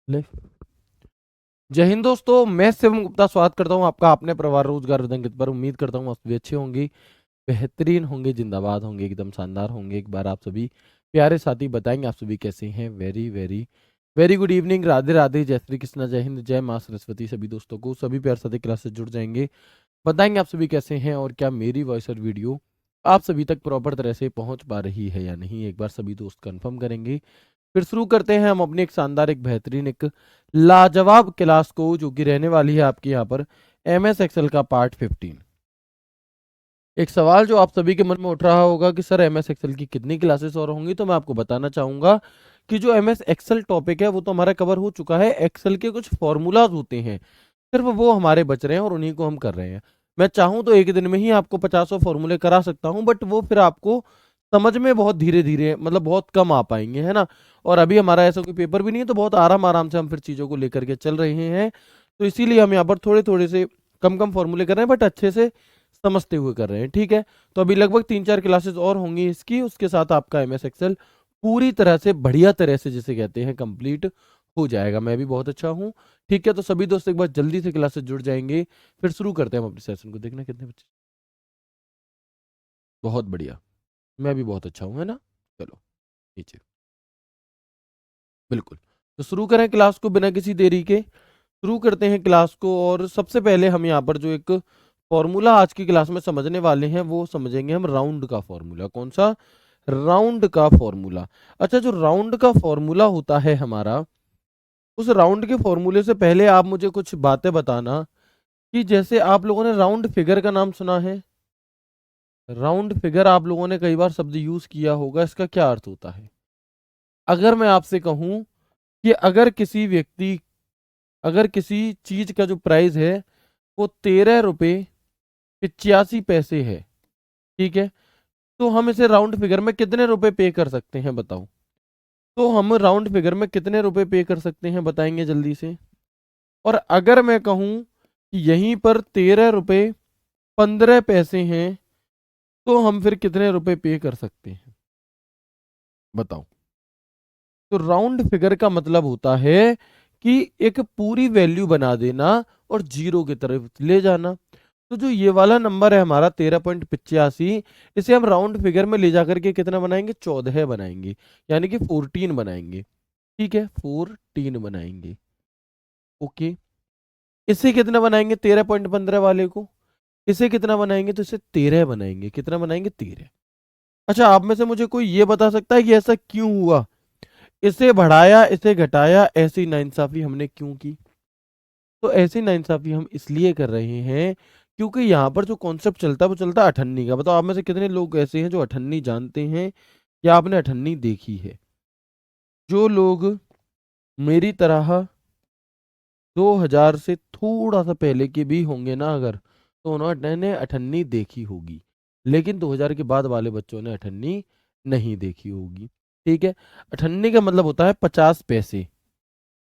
ले जय हिंद दोस्तों, मैं शिवम गुप्ता स्वागत करता हूं आपका अपने परिवार रोजगार विदंगित पर। उम्मीद करता हूं आप सभी अच्छे होंगे, बेहतरीन होंगे, जिंदाबाद होंगे, एकदम शानदार होंगे। एक बार आप सभी प्यारे साथी बताएंगे आप सभी कैसे हैं। Very very very good evening, Radhe Radhe, जय श्री कृष्णा, जय हिंद, जय माँ सरस्वती। सभी दोस्तों को सभी प्यारे साथी क्लास से जुड़ जाएंगे, बताएंगे आप सभी कैसे हैं और क्या मेरी वॉइस और वीडियो आप सभी तक प्रॉपर तरह से पहुंच पा रही है या नहीं। एक बार सभी दोस्त कंफर्म करेंगे, फिर शुरू करते हैं हम अपनी एक शानदार, एक बेहतरीन, एक लाजवाब क्लास को, जो कि रहने वाली है आपके यहाँ पर MS एक्सेल का पार्ट 15। एक सवाल जो आप सभी के मन में उठ रहा होगा कि सर MS एक्सेल की कितनी क्लासेस और होंगी, तो मैं आपको बताना चाहूंगा कि जो MS एक्सेल टॉपिक है वो तो हमारा कवर हो चुका है। एक्सेल के कुछ फॉर्मूलाज होते हैं, सिर्फ वो हमारे बच रहे हैं और उन्हीं को हम कर रहे हैं। मैं चाहूं तो एक दिन में ही आपको 50 फॉर्मूले करा सकता हूं, बट वो फिर आपको समझ में बहुत धीरे धीरे, मतलब बहुत कम आ पाएंगे, है ना। और अभी हमारा ऐसा कोई पेपर भी नहीं है, तो बहुत आराम आराम से हम फिर चीज़ों को लेकर के चल रहे हैं। तो इसीलिए हम यहाँ पर थोड़े थोड़े से कम कम फॉर्मूले कर रहे हैं, बट अच्छे से समझते हुए कर रहे हैं, ठीक है। तो अभी लगभग 3-4 क्लासेस और होंगी इसकी, उसके साथ आपका MS एक्सेल पूरी तरह से, बढ़िया तरह से जिसे कहते हैं, कंप्लीट हो जाएगा। मैं भी बहुत अच्छा हूँ, ठीक है। तो सभी दोस्त एक बार जल्दी से क्लास से जुड़ जाएंगे, फिर शुरू करते हैं हम अपने सेशन को। देखना कितने बच्चे, बहुत बढ़िया, मैं भी बहुत अच्छा हूँ, है ना। चलो नीचे, बिल्कुल। तो शुरू करें क्लास को बिना किसी देरी के, शुरू करते हैं क्लास को। और सबसे पहले हम यहाँ पर जो एक फॉर्मूला आज की क्लास में समझने वाले हैं, वो समझेंगे हम राउंड का फॉर्मूला। कौन सा? राउंड का फॉर्मूला। अच्छा, जो राउंड का फॉर्मूला होता है हमारा, उस राउंड के फॉर्मूले से पहले आप मुझे कुछ बातें बताना कि जैसे आप लोगों ने राउंड फिगर का नाम सुना है। राउंड फिगर आप लोगों ने कई बार शब्द यूज किया होगा, इसका क्या अर्थ होता है? अगर मैं आपसे कहूं कि अगर किसी चीज का जो प्राइस है वो 13 रुपये 85 पैसे है, ठीक है, तो हम इसे राउंड फिगर में कितने रुपए पे कर सकते हैं, बताओ। तो हम राउंड फिगर में कितने रुपए पे कर सकते हैं, बताएंगे जल्दी से। और अगर मैं कहूं कि यहीं पर 13 रुपये 15 पैसे हैं, तो हम फिर कितने रुपए पे कर सकते हैं, बताओ। तो राउंड फिगर का मतलब होता है कि एक पूरी वैल्यू बना देना और जीरो की तरफ ले जाना। तो जो ये वाला नंबर है हमारा 13.85, इसे हम राउंड फिगर में ले जाकर के कितना बनाएंगे? 14 बनाएंगे, यानी कि 14 बनाएंगे, ठीक है, 14 बनाएंगे। ओके, इसे कितना बनाएंगे? 13.15 वाले को, इसे कितना बनाएंगे? तो इसे 13 बनाएंगे। कितना बनाएंगे? 13। अच्छा, आप में से मुझे कोई ये बता सकता है कि ऐसा क्यों हुआ? इसे बढ़ाया, इसे घटाया, ऐसी नाइंसाफी हमने क्यों की? तो ऐसी नाइंसाफी हम इसलिए कर रहे हैं क्योंकि यहाँ पर जो कॉन्सेप्ट चलता है वो चलता है अठन्नी का। बताओ, आप में से कितने लोग ऐसे हैं जो अठन्नी जानते हैं या आपने अठन्नी देखी है? जो लोग मेरी तरह 2000 से थोड़ा सा पहले के भी होंगे ना, अगर, तो उन्होंने अठन्नी देखी होगी, लेकिन 2000 के बाद वाले बच्चों ने अठन्नी नहीं देखी होगी, ठीक है। अठन्नी का मतलब होता है 50 पैसे,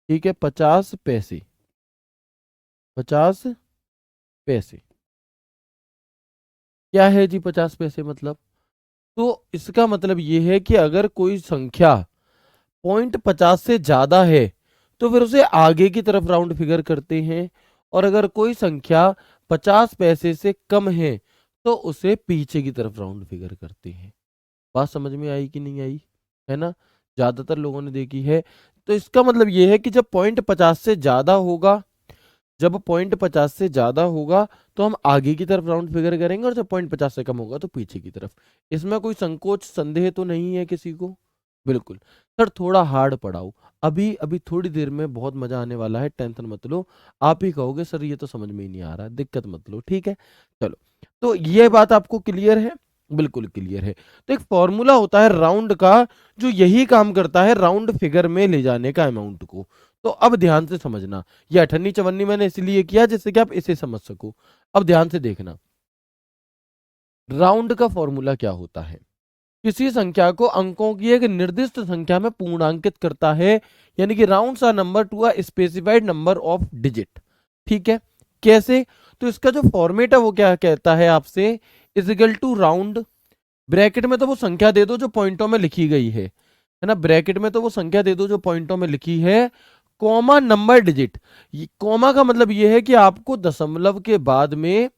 ठीक है, 50 पैसे, 50 पैसे क्या है जी? 50 पैसे मतलब, तो इसका मतलब ये है कि अगर कोई संख्या 0.50 से ज्यादा है तो फिर उसे आगे की तरफ राउंड फिगर करते हैं, और अगर कोई संख्या 50 पैसे से कम है तो उसे पीछे की तरफ राउंड फिगर करते हैं। बात समझ में आई कि नहीं आई? है ना, ज्यादातर लोगों ने देखी है। तो इसका मतलब ये है कि जब 0.50 से ज्यादा होगा, जब 0.50 से ज्यादा होगा तो हम आगे की तरफ राउंड फिगर करेंगे, और जब 0.50 से कम होगा तो पीछे की तरफ। इसमें कोई संकोच संदेह तो नहीं है किसी को? बिल्कुल। सर थोड़ा हार्ड पढ़ाओ, अभी अभी थोड़ी देर में बहुत मजा आने वाला है, टेंशन मत लो। आप ही कहोगे सर ये तो समझ में ही नहीं आ रहा, दिक्कत मत लो, ठीक है। चलो, तो ये बात आपको क्लियर है? बिल्कुल क्लियर है। तो एक फॉर्मूला होता है राउंड का, जो यही काम करता है राउंड फिगर में ले जाने का, अमाउंट को। तो अब ध्यान से समझना, ये अठन्नी चवन्नी मैंने इसलिए किया जिससे कि आप इसे समझ सको। अब ध्यान से देखना, राउंड का फॉर्मूला क्या होता है? किसी संख्या को अंकों की एक निर्दिष्ट संख्या में पूर्णांकित करता है, यानी कि rounds a number to a specified number of digit, ठीक है। कैसे? तो इसका जो फॉर्मेट है वो क्या कहता है आपसे? Is equal to round, bracket में तो वो संख्या दे दो जो पॉइंटों में लिखी गई है ना, ब्रैकेट में तो वो संख्या दे दो जो पॉइंटों में लिखी है, कॉमा नंबर डिजिट, कॉमा का मतलब ये है कि आपको दशमलव के बाद में,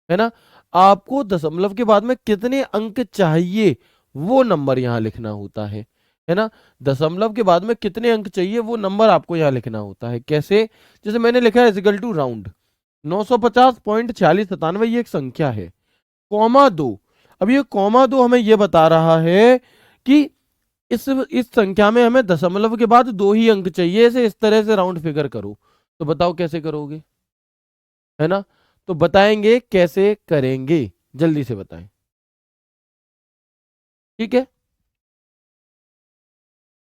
है ना, आपको दशमलव के बाद में कितने अंक चाहिए वो नंबर यहां लिखना होता है ना। दशमलव के बाद में कितने अंक चाहिए वो नंबर आपको यहां लिखना होता है। कैसे? जैसे मैंने लिखा है इक्वल टू राउंड 950.4697, ये एक संख्या है, कॉमा 2। अब ये कॉमा 2 हमें ये बता रहा है कि इस संख्या में हमें दशमलव के बाद 2 ही अंक चाहिए, इसे इस तरह से राउंड फिगर करो। तो बताओ कैसे करोगे, है ना। तो बताएंगे कैसे करेंगे, जल्दी से बताएं। ठीक है,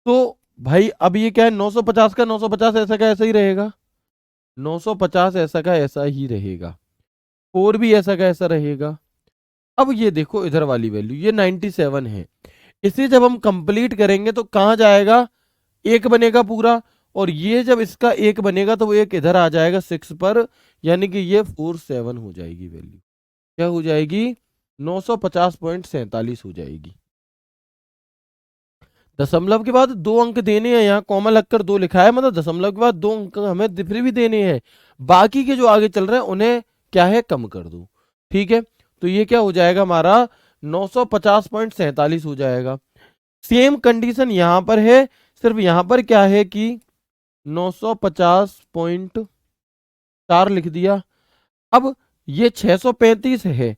तो भाई अब ये क्या है, 950 का 950 ऐसा का ऐसा ही रहेगा, 950 ऐसा का ऐसा ही रहेगा, और भी ऐसा का ऐसा रहेगा। अब ये देखो इधर वाली वैल्यू ये 97 है, इसे जब हम कंप्लीट करेंगे तो कहां जाएगा, एक बनेगा पूरा, और ये जब इसका एक बनेगा तो वो एक इधर आ जाएगा 6 पर, यानी कि ये 47 हो जाएगी वैल्यू। क्या हो जाएगी, 950.47 हो जाएगी। दशमलव के बाद 2 अंक देने हैं, यहाँ कॉमा लगकर 2 लिखा है, मतलब दशमलव के बाद 2 अंक हमें फिर भी देने हैं, बाकी के जो आगे चल रहे हैं उन्हें क्या है, कम कर दो। ठीक है, तो ये क्या हो जाएगा हमारा 950.47 हो जाएगा। सेम कंडीशन यहां पर है, सिर्फ यहां पर क्या है कि 950.4 लिख दिया। अब ये 635 है,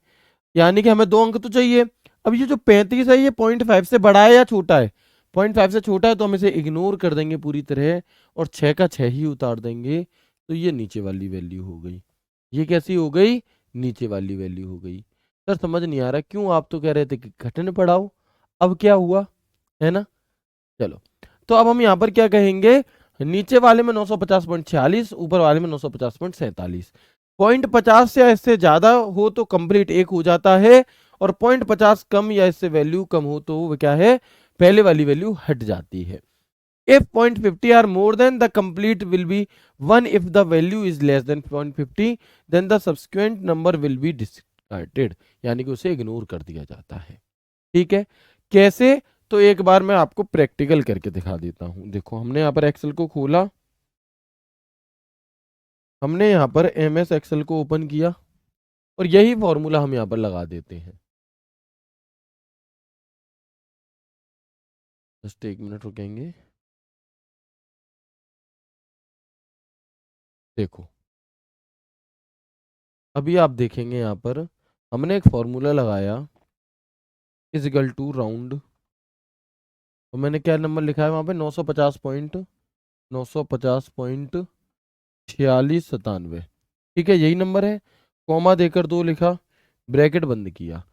यानी कि हमें 2 अंक तो चाहिए। अब ये जो 35 है ये 0.5 से बड़ा है या छोटा है, 0.5 से छोटा है, तो हम इसे इग्नोर कर देंगे पूरी तरह और 6 का 6 ही उतार देंगे, तो ये नीचे वाली वैल्यू हो गई। ये कैसी हो गई, नीचे वाली वैल्यू हो गई। सर समझ नहीं आ रहा क्यों, आप तो कह रहे थे कि घटन पढ़ाओ, अब क्या हुआ, है ना। चलो, तो अब हम यहाँ पर क्या कहेंगे, नीचे वाले में 950.46, ऊपर वाले में 950.47। 0.50 या इससे ज्यादा हो तो कंप्लीट एक हो जाता है, और 0.50 कम या इससे वैल्यू कम हो तो वो क्या है, पहले वाली वैल्यू हट जाती है। If 0.50 are more than, the complete will be 1. If the value is less than 0.50, then the subsequent number will be discarded, यानी कि उसे इग्नोर कर दिया जाता है। ठीक है, कैसे, तो एक बार मैं आपको प्रैक्टिकल करके दिखा देता हूं। देखो हमने यहाँ पर एक्सेल को खोला, हमने यहाँ पर MS एक्सेल को ओपन किया, और यही फॉर्मूला हम यहाँ पर लगा देते हैं। जस्ट एक मिनट रुकेंगे। देखो अभी आप देखेंगे यहाँ पर हमने एक फॉर्मूला लगाया, इज इक्वल टू राउंड, तो मैंने क्या नंबर लिखा है वहां पे, 950.4697। ठीक है, यही नंबर है, कॉमा देकर 2 लिखा, ब्रैकेट बंद किया।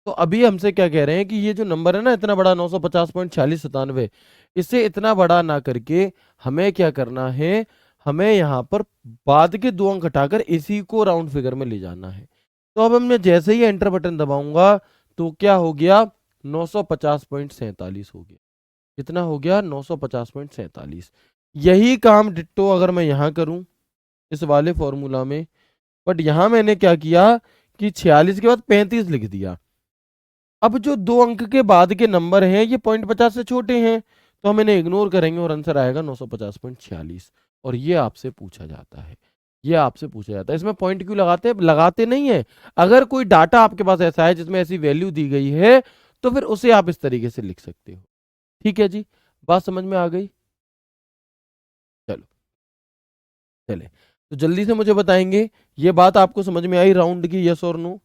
तो अभी हमसे क्या कह रहे हैं कि ये जो नंबर है ना इतना बड़ा 950.4697, इसे इतना बड़ा ना करके हमें क्या करना है, हमें यहाँ पर बाद के 2 अंक हटाकर इसी को राउंड फिगर में ले जाना है। तो अब मैं जैसे ही एंटर बटन दबाऊंगा तो क्या हो गया, 950.47 हो गया। कितना हो गया, 950.47। यही काम डिट्टो अगर मैं यहां करूं इस वाले फॉर्मूला में, बट यहां मैंने क्या किया कि 46 के बाद 35 लिख दिया। अब जो 2 अंक के बाद के नंबर हैं ये 0.50 से छोटे हैं, तो हम इन्हें इग्नोर करेंगे और आंसर आएगा 950.46। और ये आपसे पूछा जाता है, ये आपसे पूछा जाता है। इसमें पॉइंट क्यों लगाते हैं, लगाते नहीं है, अगर कोई डाटा आपके पास ऐसा है जिसमें ऐसी वैल्यू दी गई है तो फिर उसे आप इस तरीके से लिख सकते हो। ठीक है जी, बात समझ में आ गई। चलो चले, तो जल्दी से मुझे बताएंगे ये बात आपको समझ में आई राउंड की, यस और नो।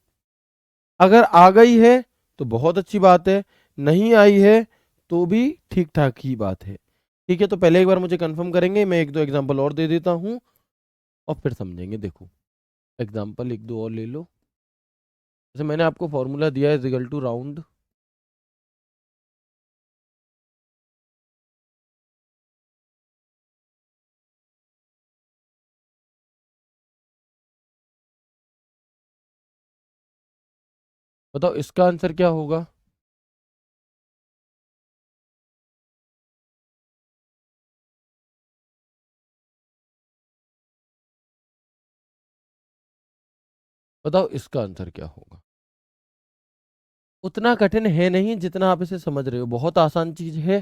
अगर आ गई है तो बहुत अच्छी बात है, नहीं आई है तो भी ठीक ठाक ही बात है। ठीक है, तो पहले एक बार मुझे कंफर्म करेंगे, मैं एक दो एग्जांपल और दे देता हूं और फिर समझेंगे। देखो एग्जांपल एक दो और ले लो, जैसे मैंने आपको फॉर्मूला दिया है इज इक्वल टू राउंड, बताओ इसका आंसर क्या होगा। बताओ इसका आंसर क्या होगा। उतना कठिन है नहीं जितना आप इसे समझ रहे हो, बहुत आसान चीज है।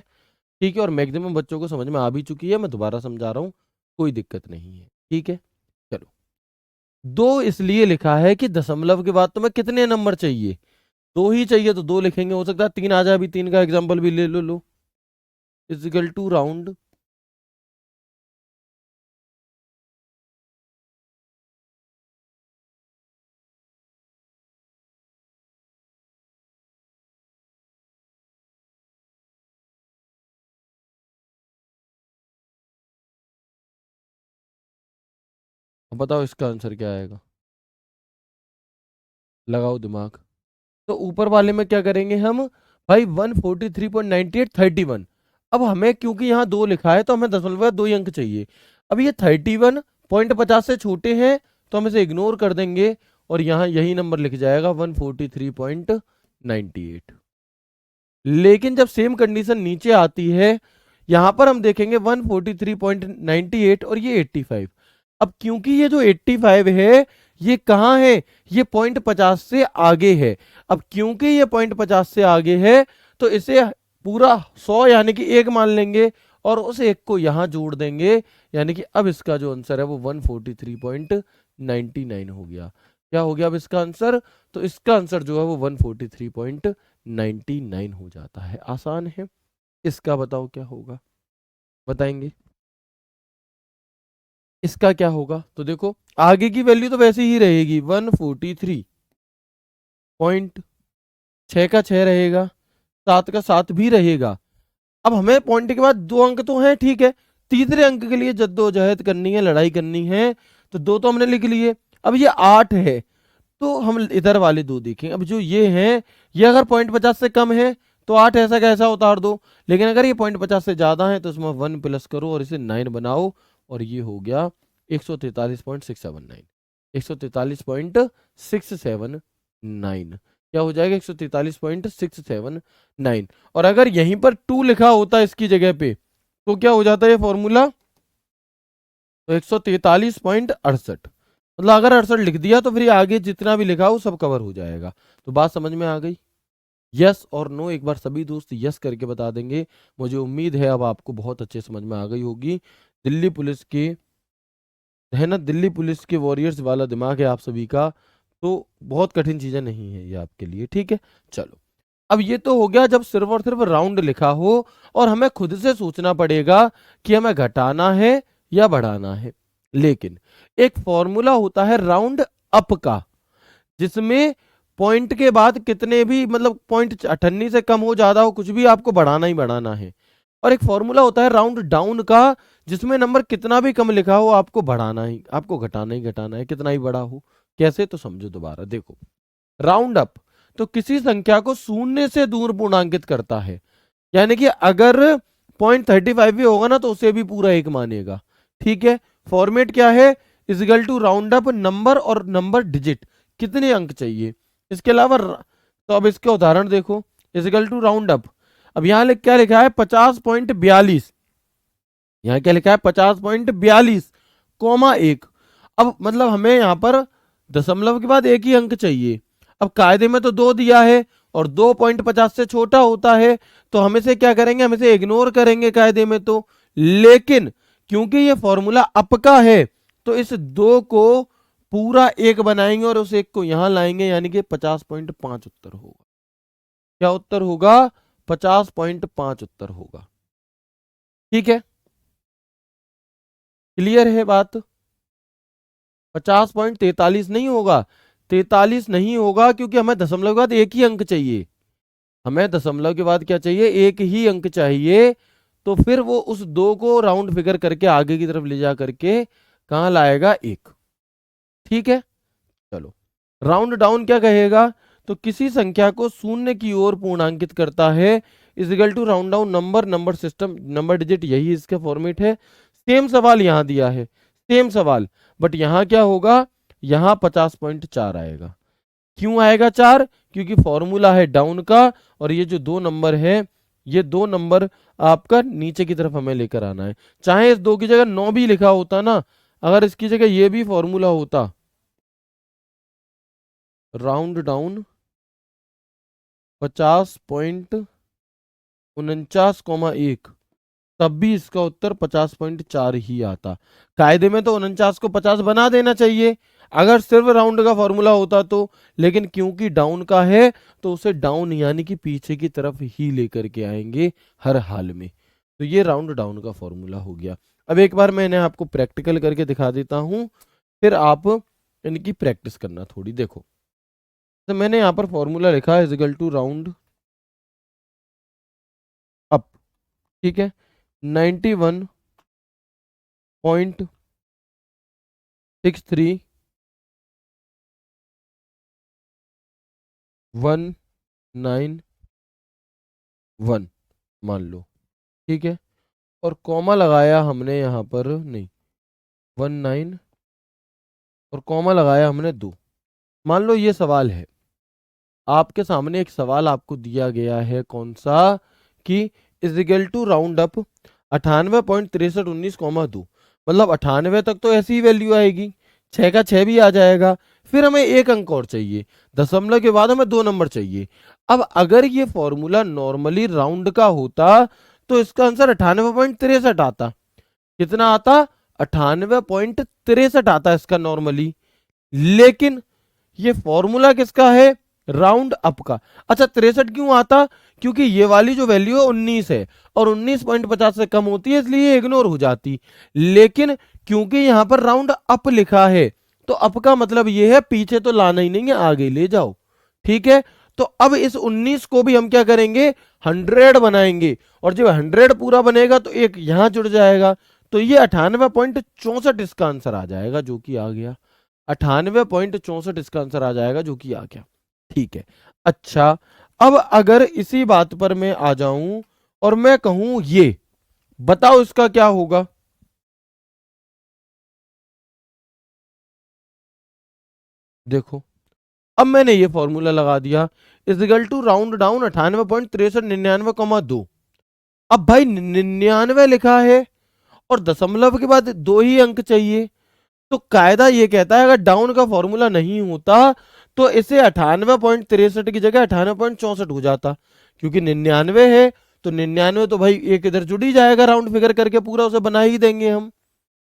ठीक है, और मैक्सिमम बच्चों को समझ में आ भी चुकी है, मैं दोबारा समझा रहा हूँ। कोई दिक्कत नहीं है, ठीक है। चलो, दो इसलिए लिखा है कि दशमलव के बाद तुम्हें कितने नंबर चाहिए, दो ही चाहिए तो दो लिखेंगे, हो सकता है तीन आ जाए, अभी तीन का एग्जाम्पल भी ले लो। लो इजिकल टू राउंड, बताओ इसका आंसर क्या आएगा, लगाओ दिमाग। तो ऊपर वाले में क्या करेंगे हम, भाई 143.98 31। अब हमें क्योंकि यहाँ दो लिखा है तो हमें दशमलव का दो ही अंक चाहिए। अब ये 31.50 से छोटे हैं तो हम इसे इग्नोर कर देंगे और यहाँ यही नंबर लिख जाएगा 143.98। लेकिन जब सेम कंडीशन नीचे आती है, यहां पर हम देखेंगे 143.98 और ये 85। अब क्योंकि ये जो 85 है ये कहाँ है, ये 0.50 से आगे है। अब क्योंकि ये 0.50 से आगे है तो इसे पूरा 100 यानी कि एक मान लेंगे और उस एक को यहां जोड़ देंगे, यानी कि अब इसका जो आंसर है वो 143.99 हो गया। क्या हो गया अब इसका आंसर, तो इसका आंसर जो है वो 143.99 हो जाता है। आसान है। इसका बताओ क्या होगा, बताएंगे इसका क्या होगा। तो देखो आगे की वैल्यू तो वैसी ही रहेगी, 143.6 का 6 रहेगा, 7 का 7 भी रहेगा। अब हमें पॉइंट के बाद दो अंक तो हैं, ठीक है, तीसरे अंक के लिए जद्दोजहद करनी है, लड़ाई करनी है, तो दो तो हमने लिख लिए। अब ये 8 है तो हम इधर वाले दो देखें। अब जो ये हैं, ये अगर 0.50 से कम है तो 8 ऐसा कैसा उतार दो, लेकिन अगर ये 0.50 से ज्यादा है तो इसमें 1 प्लस करो और इसे 9 बनाओ, और ये हो गया 143.679। 143.679 क्या हो जाएगा, 143.679। और अगर यहीं पर 2 लिखा होता इसकी जगह पे तो क्या हो जाता है ये फॉर्मूला, तो 143.68। मतलब अगर 68 लिख दिया तो फिर ये आगे जितना भी लिखा हो सब कवर हो जाएगा। तो बात समझ में आ गई, यस और नो एक बार सभी दोस्त यस करके बता देंगे। मुझे उम्मीद है अब आपको बहुत अच्छे समझ में आ गई होगी। दिल्ली पुलिस के है ना, दिल्ली पुलिस के वॉरियर्स वाला दिमाग है आप सभी का, तो बहुत कठिन चीजें नहीं है ये आपके लिए, ठीक है। चलो, अब ये तो हो गया जब सिर्फ और सिर्फ राउंड लिखा हो और हमें खुद से सोचना पड़ेगा कि हमें घटाना है या बढ़ाना है। लेकिन एक फॉर्मूला होता है राउंड अप का, जिसमें पॉइंट के बाद कितने भी मतलब पॉइंट 98 से कम हो ज्यादा हो कुछ भी आपको बढ़ाना ही बढ़ाना है। और एक फॉर्मूला होता है राउंड डाउन का, जिसमें नंबर कितना भी कम लिखा हो आपको बढ़ाना ही, आपको घटाना ही घटाना है, कितना ही बड़ा हो। कैसे, तो समझो दोबारा देखो। राउंड अप तो किसी संख्या को शून्य से दूर पूर्णांकित करता है, यानी कि अगर 0.35 भी होगा ना तो उसे भी पूरा एक मानेगा, ठीक है। फॉर्मेट क्या है, is equal to round up number और नंबर डिजिट, कितने अंक चाहिए। इसके अलावा तो अब इसके उदाहरण देखो, इजिकल टू राउंड अप। अब यहाँ क्या लिखा है 50.42, यहाँ क्या लिखा है 50.42 कोमा एक। अब मतलब हमें यहाँ पर दशमलव के बाद एक ही अंक चाहिए। अब कायदे में तो दो दिया है और 2.50 से छोटा होता है, तो हम इसे क्या करेंगे, हम इसे इग्नोर करेंगे कायदे में तो। लेकिन क्योंकि ये फॉर्मूला अप का है तो इस दो को पूरा एक बनाएंगे और उस एक को यहां लाएंगे, यानी कि 50.5 उत्तर होगा। क्या उत्तर होगा, 50.5 उत्तर होगा, ठीक है। क्लियर है बात। 50.43 नहीं होगा, 43 नहीं होगा, क्योंकि हमें दशमलव के बाद एक ही अंक चाहिए। हमें दशमलव के बाद क्या चाहिए, एक ही अंक चाहिए। तो फिर वो उस दो को राउंड फिगर करके आगे की तरफ ले जा करके कहां लाएगा, एक, ठीक है। चलो, राउंड डाउन क्या कहेगा, तो किसी संख्या को शून्य की ओर पूर्णांकित करता है, is equal to round down number, number system, number digit, यही इसका फॉर्मेट है। सेम सवाल यहां दिया है, सेम सवाल, बट यहां क्या होगा, यहां 50.4 आएगा। क्यों आएगा 4, क्योंकि फॉर्मूला है डाउन का, और ये जो दो नंबर है, ये दो नंबर आपका नीचे की तरफ हमें लेकर आना है। चाहे इस दो की जगह 9 भी लिखा होता ना, अगर इसकी जगह ये भी फॉर्मूला होता, राउंड डाउन 50.49, 1, तब भी इसका उत्तर 50.4 ही आता। कायदे में तो 49 को 50 बना देना चाहिए अगर सिर्फ राउंड का फॉर्मूला होता तो, लेकिन क्योंकि डाउन का है तो उसे डाउन यानी कि पीछे की तरफ ही लेकर के आएंगे हर हाल में। तो ये राउंड डाउन का फॉर्मूला हो गया। अब एक बार मैंने आपको प्रैक्टिकल करके दिखा देता हूं, फिर आप इनकी प्रैक्टिस करना थोड़ी। देखो, तो मैंने यहाँ पर फॉर्मूला लिखा है इजिकल टू राउंड अप, ठीक है, 91.63.191 मान लो, ठीक है, और कॉमा लगाया हमने यहाँ पर, नहीं 19, और कॉमा लगाया हमने 2। मान लो ये सवाल है, आपके सामने एक सवाल आपको दिया गया है, कौन सा, कि इजिकल टू राउंड अप 98.6319, मतलब 98 तक तो ऐसी ही वैल्यू आएगी, 6 का 6 भी आ जाएगा, फिर हमें एक अंक और चाहिए, दशमलव के बाद हमें 2 नंबर चाहिए। अब अगर ये फॉर्मूला नॉर्मली राउंड का होता तो इसका आंसर 98.63 आता। कितना आता? 98.63 आता इसका नॉर्मली। लेकिन ये फॉर्मूला किसका है? राउंड अप का। अच्छा, 63 क्यों आता? क्योंकि ये वाली जो वैल्यू है 19 है और 19.50 से कम होती है, इसलिए इग्नोर हो जाती। लेकिन क्योंकि यहां पर राउंड अप लिखा है तो अप का मतलब ये है पीछे तो लाना ही नहीं है, आगे ले जाओ, ठीक है। तो अब इस 19 को भी हम क्या करेंगे? 100 बनाएंगे, और जब 100 पूरा बनेगा तो एक यहां जुड़ जाएगा, तो ये 98.64 इसका आंसर आ जाएगा, जो कि आ गया 98.64 इसका आंसर आ जाएगा, जो कि आ गया, ठीक है। अच्छा, अब अगर इसी बात पर मैं आ जाऊं और मैं कहूं ये बताओ इसका क्या होगा? देखो, अब मैंने ये फॉर्मूला लगा दिया, इजिकल टू राउंड डाउन 98.6399,2। अब भाई 99 लिखा है और दशमलव के बाद 2 ही अंक चाहिए, तो कायदा ये कहता है अगर डाउन का फॉर्मूला नहीं होता तो इसे 98.63 की जगह 98.64 हो जाता, क्योंकि 99 है तो 99 तो भाई एक इधर जुड़ ही जाएगा, राउंड फिगर करके पूरा उसे बना ही देंगे हम,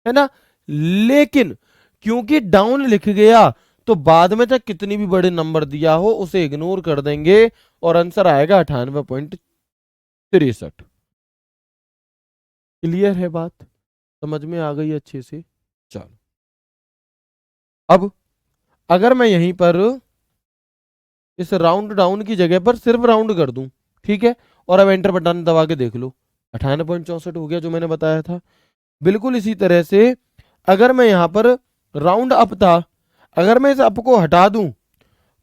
है ना। लेकिन क्योंकि डाउन लिख गया तो बाद में चाहे कितनी भी बड़े नंबर दिया हो उसे इग्नोर कर देंगे और आंसर आएगा 98.63। क्लियर है बात? समझ में आ गई अच्छे से? चलो, अब अगर मैं यहीं पर इस राउंड डाउन की जगह पर सिर्फ राउंड कर दूं, ठीक है, और अब एंटर बटन दबा के देख लो, 98.64 हो गया जो मैंने बताया था। बिल्कुल इसी तरह से अगर मैं यहां पर राउंड अप था, अगर मैं इस अप को हटा दूं,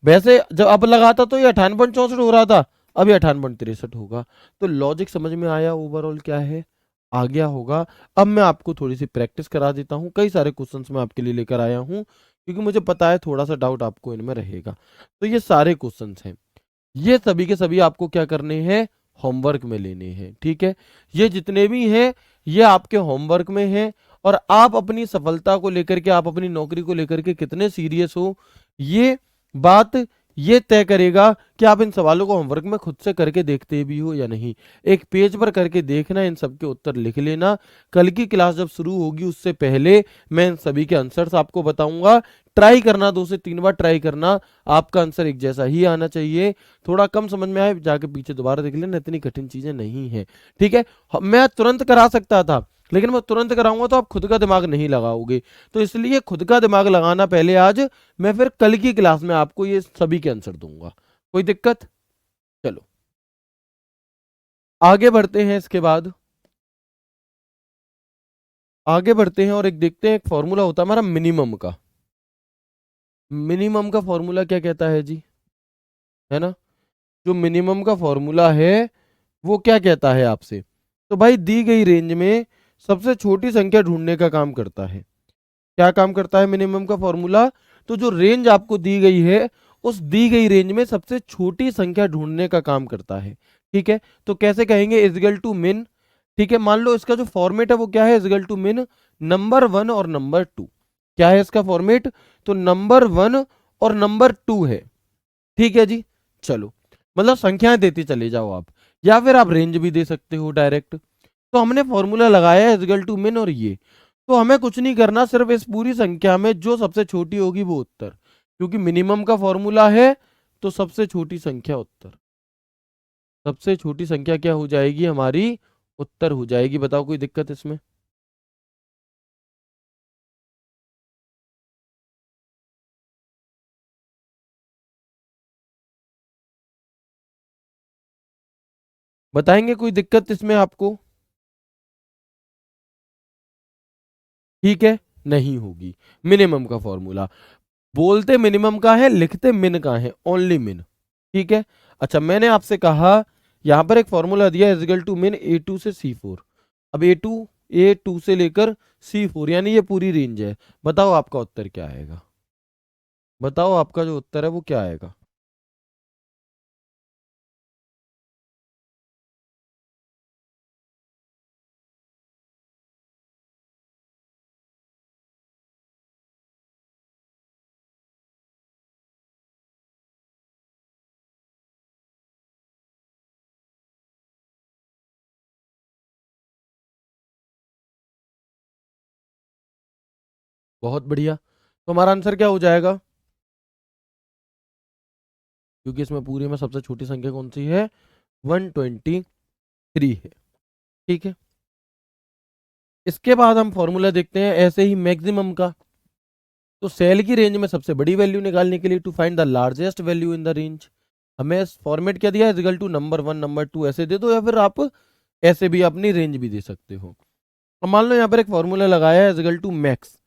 वैसे जब अप लगाता तो ये 98.64 हो रहा था, अब ये 98.63 होगा। तो लॉजिक समझ में आया? ओवरऑल क्या है, आ गया होगा। अब मैं आपको थोड़ी सी प्रैक्टिस करा देता हूँ, कई सारे क्वेश्चंस मैं आपके लिए लेकर आया हूँ, क्योंकि मुझे पता है थोड़ा सा डाउट आपको इनमें रहेगा। तो ये सारे क्वेश्चंस हैं, ये सभी के सभी आपको क्या करने हैं? होमवर्क में लेने हैं, ठीक है। ये जितने भी हैं ये आपके होमवर्क में हैं, और आप अपनी सफलता को लेकर के, आप अपनी नौकरी को लेकर के कितने सीरियस हो, ये बात ये तय करेगा कि आप इन सवालों को होमवर्क में खुद से करके देखते भी हो या नहीं। एक पेज पर करके देखना, इन सब के उत्तर लिख लेना। कल की क्लास जब शुरू होगी उससे पहले मैं इन सभी के आंसर्स आपको बताऊंगा। ट्राई करना, 2 से 3 बार ट्राई करना, आपका आंसर एक जैसा ही आना चाहिए। थोड़ा कम समझ में आए जाके पीछे दोबारा देख लेना, इतनी कठिन चीजें नहीं है, ठीक है। मैं तुरंत करा सकता था, लेकिन मैं तुरंत कराऊंगा तो आप खुद का दिमाग नहीं लगाओगे, तो इसलिए खुद का दिमाग लगाना पहले आज, मैं फिर कल की क्लास में आपको ये सभी के आंसर दूंगा। कोई दिक्कत? चलो आगे बढ़ते हैं, इसके बाद आगे बढ़ते हैं और एक देखते हैं, एक फॉर्मूला होता है हमारा मिनिमम का। मिनिमम का फॉर्मूला क्या कहता है जी, है ना। जो मिनिमम का फॉर्मूला है वो क्या कहता है आपसे? तो भाई दी गई रेंज में सबसे छोटी संख्या ढूंढने का काम करता है। क्या काम करता है मिनिमम का फॉर्मूला? तो जो रेंज आपको दी गई है उस दी गई रेंज में सबसे छोटी संख्या ढूंढने का काम करता है, ठीक है। तो कैसे कहेंगे? इजगल टू मिन, ठीक है। मान लो इसका जो फॉर्मेट है वो क्या है? इजगल टू मिन नंबर 1 और नंबर 2। क्या है इसका फॉर्मेट? तो नंबर 1 और नंबर 2 है, ठीक है जी। चलो, मतलब संख्याएं देते चले जाओ आप, या फिर आप रेंज भी दे सकते हो डायरेक्ट। तो हमने फॉर्मूला लगाया इज इक्वल टू मिन और ये, तो हमें कुछ नहीं करना, सिर्फ इस पूरी संख्या में जो सबसे छोटी होगी वो उत्तर, क्योंकि मिनिमम का फॉर्मूला है तो सबसे छोटी संख्या उत्तर, सबसे छोटी संख्या क्या हो जाएगी हमारी, उत्तर हो जाएगी। बताओ कोई दिक्कत इसमें? बताएंगे कोई दिक्कत इसमें आपको? ठीक है, नहीं होगी। मिनिमम का फॉर्मूला, बोलते मिनिमम का है, लिखते मिन का है, ओनली मिन। ठीक है, अच्छा मैंने आपसे कहा यहां पर एक फॉर्मूला दिया इजिकल टू मिन A2 से C4। अब A2 से लेकर C4 यानी ये पूरी रेंज है। बताओ आपका उत्तर क्या आएगा? बताओ आपका जो उत्तर है वो क्या आएगा? बहुत बढ़िया, तो हमारा आंसर क्या हो जाएगा? क्योंकि इसमें पूरी में सबसे छोटी संख्या कौन सी है? 123 है। ठीक है, इसके बाद हम फॉर्मूला देखते हैं ऐसे ही मैक्सिमम का। तो सेल की रेंज में सबसे बड़ी वैल्यू निकालने के लिए to find the largest value in the range, हमें फॉर्मेट क्या दिया, इक्वल टू नंबर 1 नंबर 2 ऐसे दे दो, या फिर आप ऐसे भी अपनी रेंज भी दे सकते हो। अब मान लो यहाँ पर एक फॉर्मूला लगाया है इक्वल टू मैक्स,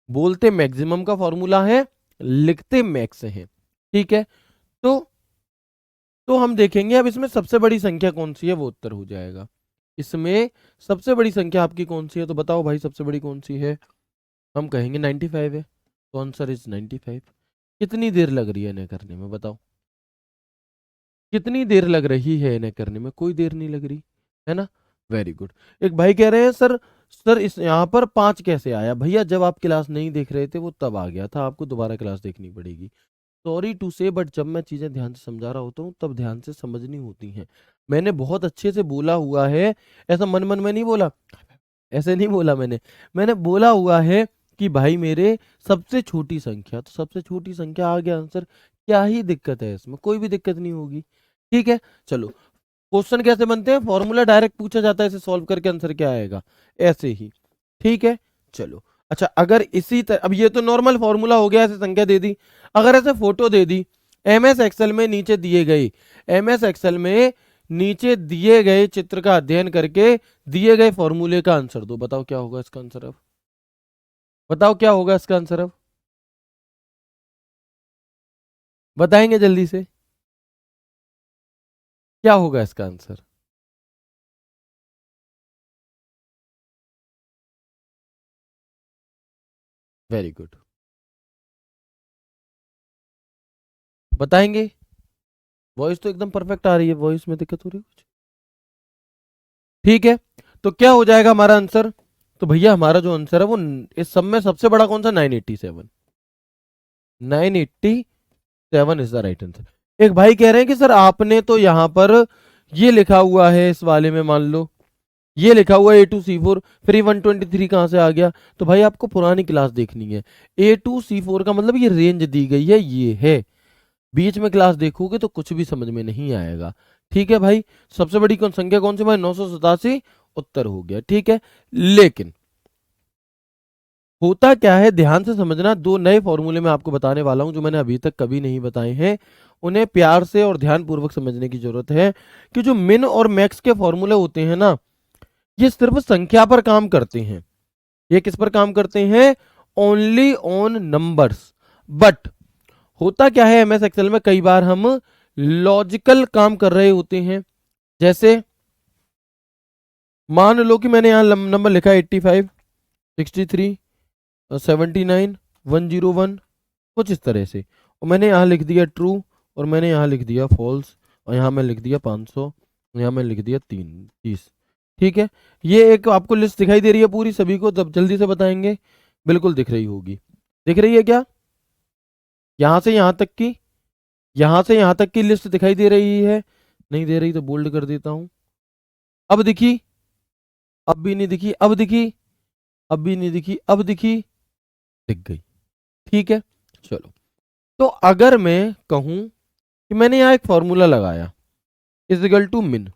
बोलते मैक्सिमम का फॉर्मूला है, लिखते मैक्स है। ठीक है, तो हम देखेंगे अब इसमें सबसे बड़ी संख्या कौन सी है, वो उत्तर हो जाएगा। इसमें सबसे बड़ी संख्या आपकी कौन सी है, तो बताओ भाई सबसे बड़ी कौन सी है? हम कहेंगे 95 है, तो आंसर इज 95। कितनी देर लग रही है इन्हें करने में, बताओ कितनी देर लग रही है इन्हें करने में? कोई देर नहीं लग रही है ना। Very good. एक भाई कह रहे हैं सर, इस यहाँ पर 5 कैसे आया? भैया जब आप क्लास नहीं देख रहे थे वो तब आ गया था, आपको दोबारा क्लास देखनी पड़ेगी। सॉरी टू से, बट जब मैं चीजें ध्यान से समझा रहा होता हूँ तब ध्यान से समझनी होती हैं। मैंने बहुत अच्छे से बोला हुआ है, ऐसा मन मन में नहीं बोला, ऐसे नहीं बोला मैंने। मैंने बोला हुआ है कि भाई मेरे सबसे छोटी संख्या, तो सबसे छोटी संख्या आ गया आंसर। क्या ही दिक्कत है इसमें? कोई भी दिक्कत नहीं होगी। ठीक है, चलो क्वेश्चन कैसे बनते हैं, फॉर्मूला डायरेक्ट पूछा जाता है, इसे सॉल्व करके आंसर क्या आएगा, ऐसे ही। ठीक है, चलो अच्छा, अगर इसी तरह, अब ये तो नॉर्मल फॉर्मूला हो गया, ऐसे संख्या दे दी, अगर ऐसे फोटो दे दी, एमएस एक्सेल में नीचे दिए गए, एमएस एक्सेल में नीचे दिए गए चित्र का अध्ययन करके दिए गए फॉर्मूले का आंसर दो। बताओ क्या होगा इसका आंसर अब? बताओ क्या होगा इसका आंसर अब? बताएंगे जल्दी से, क्या होगा इसका आंसर? वेरी गुड, बताएंगे। वॉइस तो एकदम परफेक्ट आ रही है, वॉइस में दिक्कत हो रही है कुछ? ठीक है, तो क्या हो जाएगा हमारा आंसर? तो भैया हमारा जो आंसर है वो इस सब में सबसे बड़ा कौन सा, 987। 987 इज द राइट आंसर। एक भाई कह रहे हैं कि सर आपने तो यहां पर ये लिखा हुआ है इस वाले में, मान लो ये लिखा हुआ है A2C4, फिर ये 123 कहां से आ गया? तो भाई आपको पुरानी क्लास देखनी है। A2C4 का मतलब ये रेंज दी गई है, ये है। बीच में क्लास देखोगे तो कुछ भी समझ में नहीं आएगा। ठीक है भाई, सबसे बड़ी कौन संख्या कौन सी भाई? 987 उत्तर हो गया। ठीक है, लेकिन होता क्या है, ध्यान से समझना, दो नए फॉर्मूले मैं आपको बताने वाला हूं जो मैंने अभी तक कभी नहीं बताए हैं। उन्हें प्यार से और ध्यान पूर्वक समझने की जरूरत है कि जो मिन और मैक्स के फॉर्मूले होते हैं ना, ये सिर्फ संख्या पर काम करते हैं। ये किस पर काम करते हैं? Only on numbers. बट होता क्या है, एमएस एक्सेल में कई बार हम लॉजिकल काम कर रहे होते हैं। जैसे मान लो कि मैंने यहां नंबर लिखा है 85, 63, 79, 101, कुछ इस तरह से, और मैंने यहाँ लिख दिया ट्रू, और मैंने यहाँ लिख दिया फॉल्स, और यहाँ मैं लिख दिया 500, यहाँ मैं लिख दिया 30। ठीक है, ये एक आपको लिस्ट दिखाई दे रही है पूरी सभी को, तब जल्दी से बताएंगे। बिल्कुल दिख रही होगी, दिख रही है क्या? यहाँ से यहाँ तक की, यहाँ से यहाँ तक की लिस्ट दिखाई दे रही है? नहीं दे रही तो बोल्ड कर देता हूँ। अब दिखी? अब भी नहीं दिखी, अब दिखी, अब भी नहीं दिखी, अब दिखी, दिख गई। ठीक है, चलो। तो अगर मैं कहूं कि मैंने यहां एक फॉर्मूला लगाया, इज इक्वल टू मिन,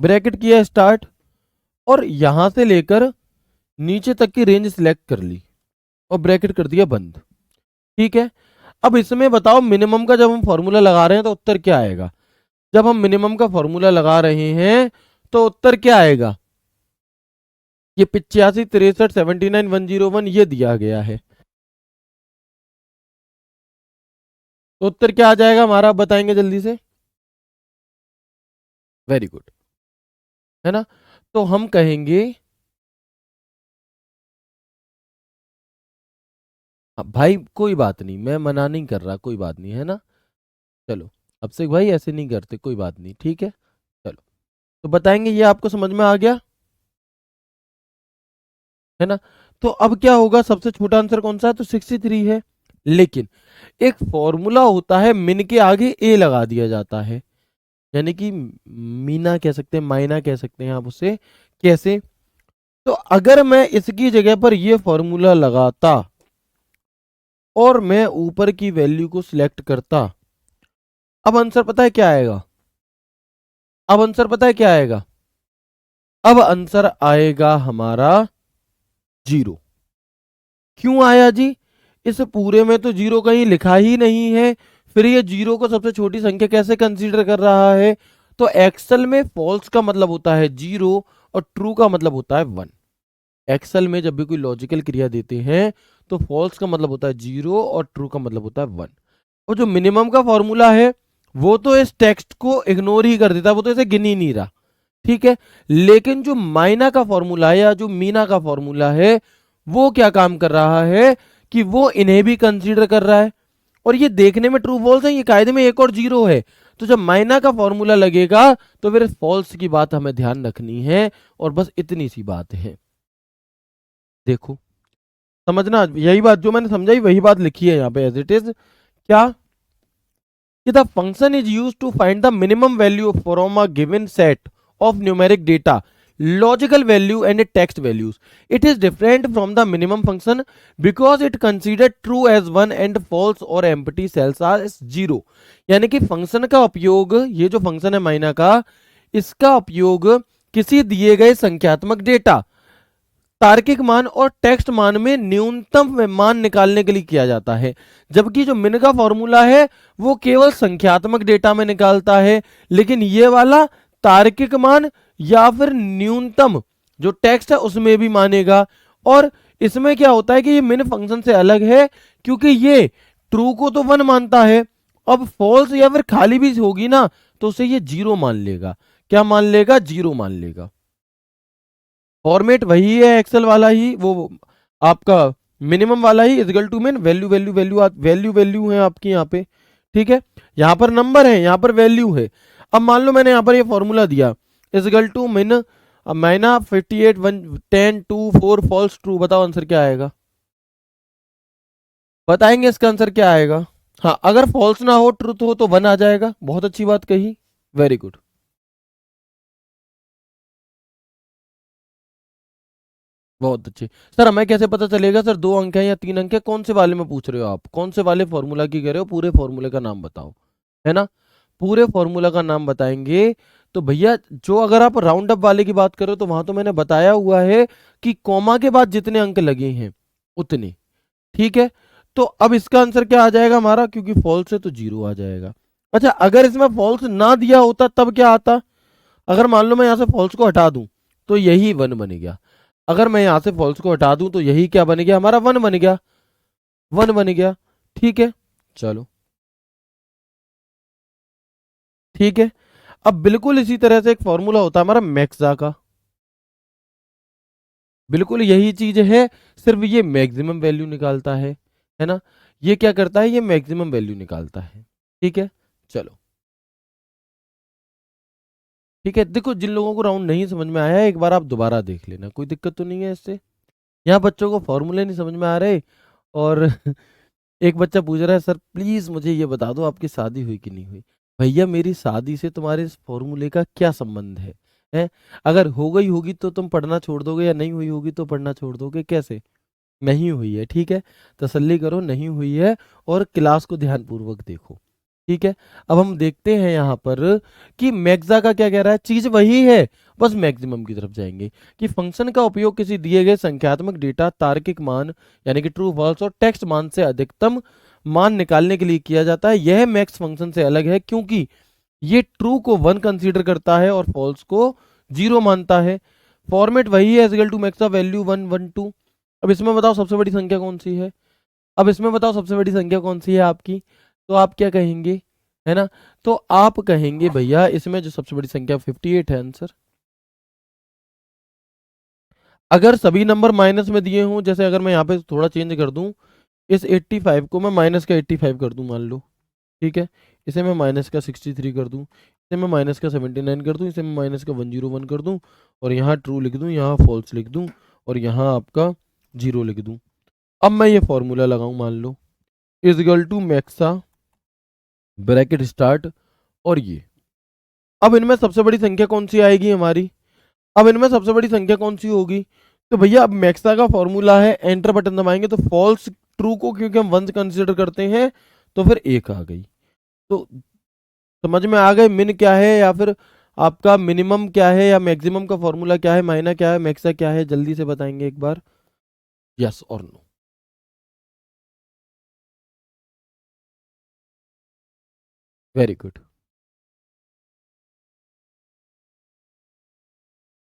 ब्रैकेट किया स्टार्ट, और यहां से लेकर नीचे तक की रेंज सिलेक्ट कर ली और ब्रैकेट कर दिया बंद। ठीक है, अब इसमें बताओ मिनिमम का जब हम फॉर्मूला लगा रहे हैं तो उत्तर क्या आएगा? जब हम मिनिमम का फॉर्मूला लगा रहे हैं तो उत्तर क्या आएगा? ये 85, 63, 79, 101 ये दिया गया है, तो उत्तर क्या आ जाएगा हमारा, आप बताएंगे जल्दी से? वेरी गुड, है ना? तो हम कहेंगे, भाई कोई बात नहीं, मैं मना नहीं कर रहा, कोई बात नहीं, है ना? चलो, अब से भाई ऐसे नहीं करते, कोई बात नहीं, ठीक है। चलो, तो बताएंगे, ये आपको समझ में आ गया, है ना? तो अब क्या होगा, सबसे छोटा आंसर कौन सा है? तो 63 है। लेकिन एक फॉर्मूला होता है, मिन के आगे ए लगा दिया जाता है, यानी कि मीना कह सकते हैं, माइना कह सकते हैं आप उसे। कैसे? तो अगर मैं इसकी जगह पर ये फॉर्मूला लगाता और मैं ऊपर की वैल्यू को सिलेक्ट करता, अब आंसर पता है क्या आएगा? अब आंसर पता है क्या आएगा? अब आंसर आएगा हमारा 0। क्यों आया जी? इस पूरे में तो 0 कहीं लिखा ही नहीं है, फिर ये 0 को सबसे छोटी संख्या कैसे कंसीडर कर रहा है? तो एक्सेल में फॉल्स का मतलब होता है 0 और ट्रू का मतलब होता है 1। एक्सेल में जब भी कोई लॉजिकल क्रिया देते हैं तो फॉल्स का मतलब होता है 0 और ट्रू का मतलब होता है 1। और जो मिनिमम का फॉर्मूला है वो तो इस टेक्स्ट को इग्नोर ही कर देता है, वो तो इसे गिन ही नहीं रहा। ठीक है, लेकिन जो माइना का फॉर्मूला है या जो मीना का फॉर्मूला है वो क्या काम कर रहा है कि वो इन्हें भी कंसीडर कर रहा है। और ये देखने में ट्रू फॉल्स है, ये कायदे में 1 और 0 है। तो जब माइना का फॉर्मूला लगेगा तो फिर फॉल्स की बात हमें ध्यान रखनी है, और बस इतनी सी बात है। देखो, समझना, यही बात जो मैंने समझाई वही बात लिखी है यहाँ पे एज इट इज। क्या? कि the function is used to find the minimum value from a given set of numeric data, logical value and text values. It is different from the minimum function because it considered true as 1 and false or empty cells as 0. यानी कि function का उपयोग, ये जो function है माइना का, इसका उपयोग किसी दिए गए संख्यात्मक डेटा, तार्किक मान और टेक्स्ट मान में न्यूनतम मान निकालने के लिए किया जाता है। जबकि जो मिन का फॉर्मूला है वो केवल संख्यात्मक डेटा में निकालता है, लेकिन ये वाला तार्किक मान या फिर न्यूनतम जो टेक्स्ट है उसमें भी मानेगा। और इसमें क्या होता है कि ये मिन फंक्शन से अलग है क्योंकि ये ट्रू को तो 1 मानता है, अब फॉल्स या फिर खाली भी होगी ना तो उसे ये 0 मान लेगा। क्या मान लेगा? 0 मान लेगा। फॉर्मेट वही है एक्सेल वाला ही, वो आपका मिनिमम वाला ही, इजगल टू मिन, value value value value value है आपकी यहाँ पे। ठीक है, यहाँ पर नंबर है, यहाँ पर वैल्यू है। अब मान लो मैंने यहाँ पर ये फॉर्मूला दिया, इजगल टू मिन, अब माइना 58 1 10 2 4 फॉल्स ट्रू, बताओ आंसर क्या आएगा? बताएंगे इसका आंसर क्या आएगा? हाँ, अगर फॉल्स ना हो, ट्रूथ हो तो 1 आ जाएगा। बहुत अच्छी बात कही, वेरी गुड। बहुत अच्छे। सर हमें कैसे पता चलेगा सर 2 अंक है या 3 अंक है? कौन से वाले में पूछ रहे हो आप? कौन से वाले फॉर्मूला की कह रहे हो? पूरे फॉर्मूले का नाम बताओ, है ना? पूरे फॉर्मूला का नाम बताएंगे तो भैया, जो अगर आप राउंड अप वाले की बात करो तो वहां तो मैंने बताया हुआ है कि कॉमा के बाद जितने अंक लगे हैं उतने। ठीक है, तो अब इसका आंसर क्या आ जाएगा हमारा? क्योंकि फॉल्स है तो 0 आ जाएगा। अच्छा, अगर इसमें फॉल्स ना दिया होता तब क्या आता? अगर मान लो मैं यहां से फॉल्स को हटा दूं तो यही 1 बन गया। अगर मैं यहां से फॉल्स को हटा दूं तो यही क्या बन गया हमारा? 1 बन गया, 1 बन गया। ठीक है, चलो, ठीक है। अब बिल्कुल इसी तरह से एक फॉर्मूला होता है हमारा मैक्सा का, बिल्कुल यही चीज है, सिर्फ ये मैक्सिमम वैल्यू निकालता है ना? ये क्या करता है? ये मैक्सिमम वैल्यू निकालता है। ठीक है, चलो, ठीक है। देखो, जिन लोगों को राउंड नहीं समझ में आया है एक बार आप दोबारा देख लेना, कोई दिक्कत तो नहीं है इससे। यहाँ बच्चों को फॉर्मूले नहीं समझ में आ रहे, और एक बच्चा पूछ रहा है सर प्लीज मुझे ये बता दो आपकी शादी हुई कि नहीं हुई। भैया, मेरी शादी से तुम्हारे इस फॉर्मूले का क्या संबंध है? है। अगर हो गई होगी तो तुम पढ़ना छोड़ दोगे, या नहीं हुई होगी तो पढ़ना छोड़ दोगे, कैसे? नहीं हुई है, ठीक है, तसल्ली करो, नहीं हुई है, और क्लास को ध्यानपूर्वक देखो। ठीक है, अब हम देखते हैं यहाँ पर कि मैक्सा का क्या कह रहा है, चीज वही है, बस मैक्सिमम की तरफ जाएंगे। कि फंक्शन का उपयोग किसी दिए गए संख्यात्मक डेटा तार्किक मान यानी कि ट्रू फॉल्स और टेक्स्ट मान से अधिकतम मान निकालने के लिए किया जाता है। यह मैक्स फंक्शन से अलग है क्योंकि ये ट्रू को 1 कंसीडर करता है और फॉल्स को 0 मानता है। फॉर्मेट वही है, इक्वल टू मैक्सा वैल्यू 1 1 2। अब इसमें बताओ सबसे बड़ी संख्या कौन सी है? अब इसमें बताओ सबसे बड़ी संख्या कौन सी है आपकी? तो आप क्या कहेंगे, है ना? तो आप कहेंगे भैया इसमें जो सबसे बड़ी संख्या 58 है आंसर। अगर सभी नंबर माइनस में दिए हों, जैसे अगर मैं यहाँ पे थोड़ा चेंज कर दूं, इस 85 को मैं माइनस का 85 कर दूं मान लो, ठीक है, इसे मैं माइनस का 63 कर दूं, इसे मैं माइनस का 79 कर दूं, इसे मैं माइनस का 101 कर दूं, और यहाँ ट्रू लिख दूं, यहाँ फॉल्स लिख दूं, और यहाँ आपका 0 लिख दूं। अब मैं ये फॉर्मूला लगाऊं, मान लो is equal to MAXA bracket start, और ये, अब इनमें सबसे बड़ी संख्या कौन सी आएगी हमारी? अब इनमें सबसे बड़ी संख्या कौन सी होगी? तो भैया अब मैक्सा का फॉर्मूला है, एंटर बटन दबाएंगे तो फॉल्स ट्रू को क्योंकि हम 1 कंसीडर करते हैं तो फिर 1 आ गई। तो समझ में आ गए मिन क्या है, या फिर आपका मिनिमम क्या है, या मैक्सिमम का फॉर्मूला क्या है, माइना क्या है, मैक्सा क्या है, जल्दी से बताएंगे एक बार, यस और नो। वेरी गुड,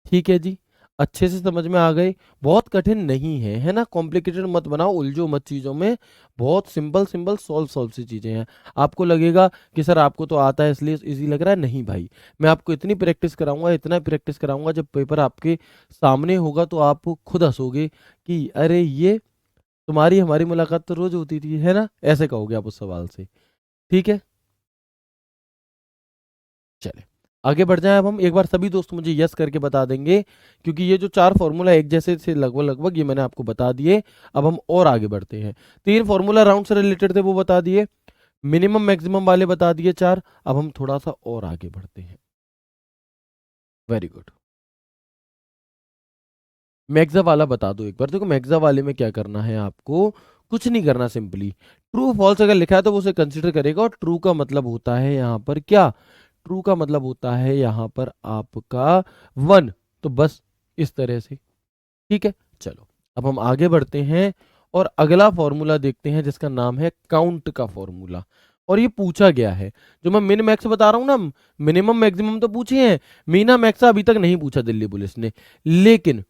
ठीक है जी, अच्छे से समझ में आ गए। बहुत कठिन नहीं है, है ना, कॉम्प्लिकेटेड मत बनाओ, उलझो मत चीज़ों में, बहुत सिंपल सिंपल सॉल्व सॉल्व सी चीज़ें हैं। आपको लगेगा कि सर आपको तो आता है इसलिए इजी लग रहा है, नहीं भाई, मैं आपको इतनी प्रैक्टिस कराऊंगा, इतना प्रैक्टिस कराऊंगा, जब पेपर आपके सामने होगा तो आप खुद हंसोगे कि अरे ये तुम्हारी हमारी मुलाकात तो रोज होती थी, है ना, ऐसे कहोगे आप उस सवाल से। ठीक है, चले आगे बढ़ जाएं। अब हम एक बार सभी दोस्त मुझे यस करके बता देंगे, क्योंकि ये जो 4 फॉर्मूला एक जैसे से लगभग लगभग ये मैंने आपको बता दिए। अब हम और आगे बढ़ते हैं। 3 फॉर्मूला राउंड से रिलेटेड थे वो बता दिए, मिनिमम मैक्सिमम वाले बता दिए 4। अब हम थोड़ा सा और आगे बढ़ते हैं। वेरी गुड, मैक्सा वाला बता दो एक बार। देखो मैक्सा वाले में क्या करना है आपको, कुछ नहीं करना, सिंपली ट्रू फॉल्स अगर लिखा है तो वो उसे कंसिडर करेगा, और ट्रू का मतलब होता है यहाँ पर क्या, ट्रू का मतलब होता है यहाँ पर आपका 1। तो बस इस तरह से, ठीक है, चलो अब हम आगे बढ़ते हैं और अगला फॉर्मूला देखते हैं जिसका नाम है काउंट का फॉर्मूला। और ये पूछा गया है, जो मैं मिन मैक्स बता रहा हूं ना, मिनिमम मैक्सिमम तो पूछे हैं, मीना मैक्सा अभी तक नहीं पूछा दिल्ली पुलिस ने, लेकिन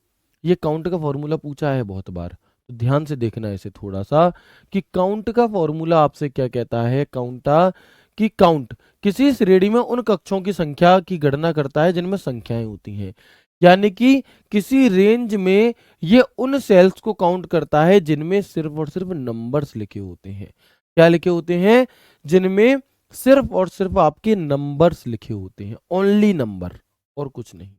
ये काउंट का फॉर्मूला पूछा है बहुत बार। तो ध्यान से देखना है इसे थोड़ा सा, कि काउंट का फॉर्मूला आपसे क्या कहता है, काउंटा कि काउंट किसी श्रेणी में उन कक्षों की संख्या की गणना करता है जिनमें संख्याएं होती हैं। यानी कि किसी रेंज में ये उन सेल्स को काउंट करता है जिनमें सिर्फ और सिर्फ नंबर्स लिखे होते हैं। क्या लिखे होते हैं? जिनमें सिर्फ और सिर्फ आपके नंबर्स लिखे होते हैं, ओनली नंबर और कुछ नहीं।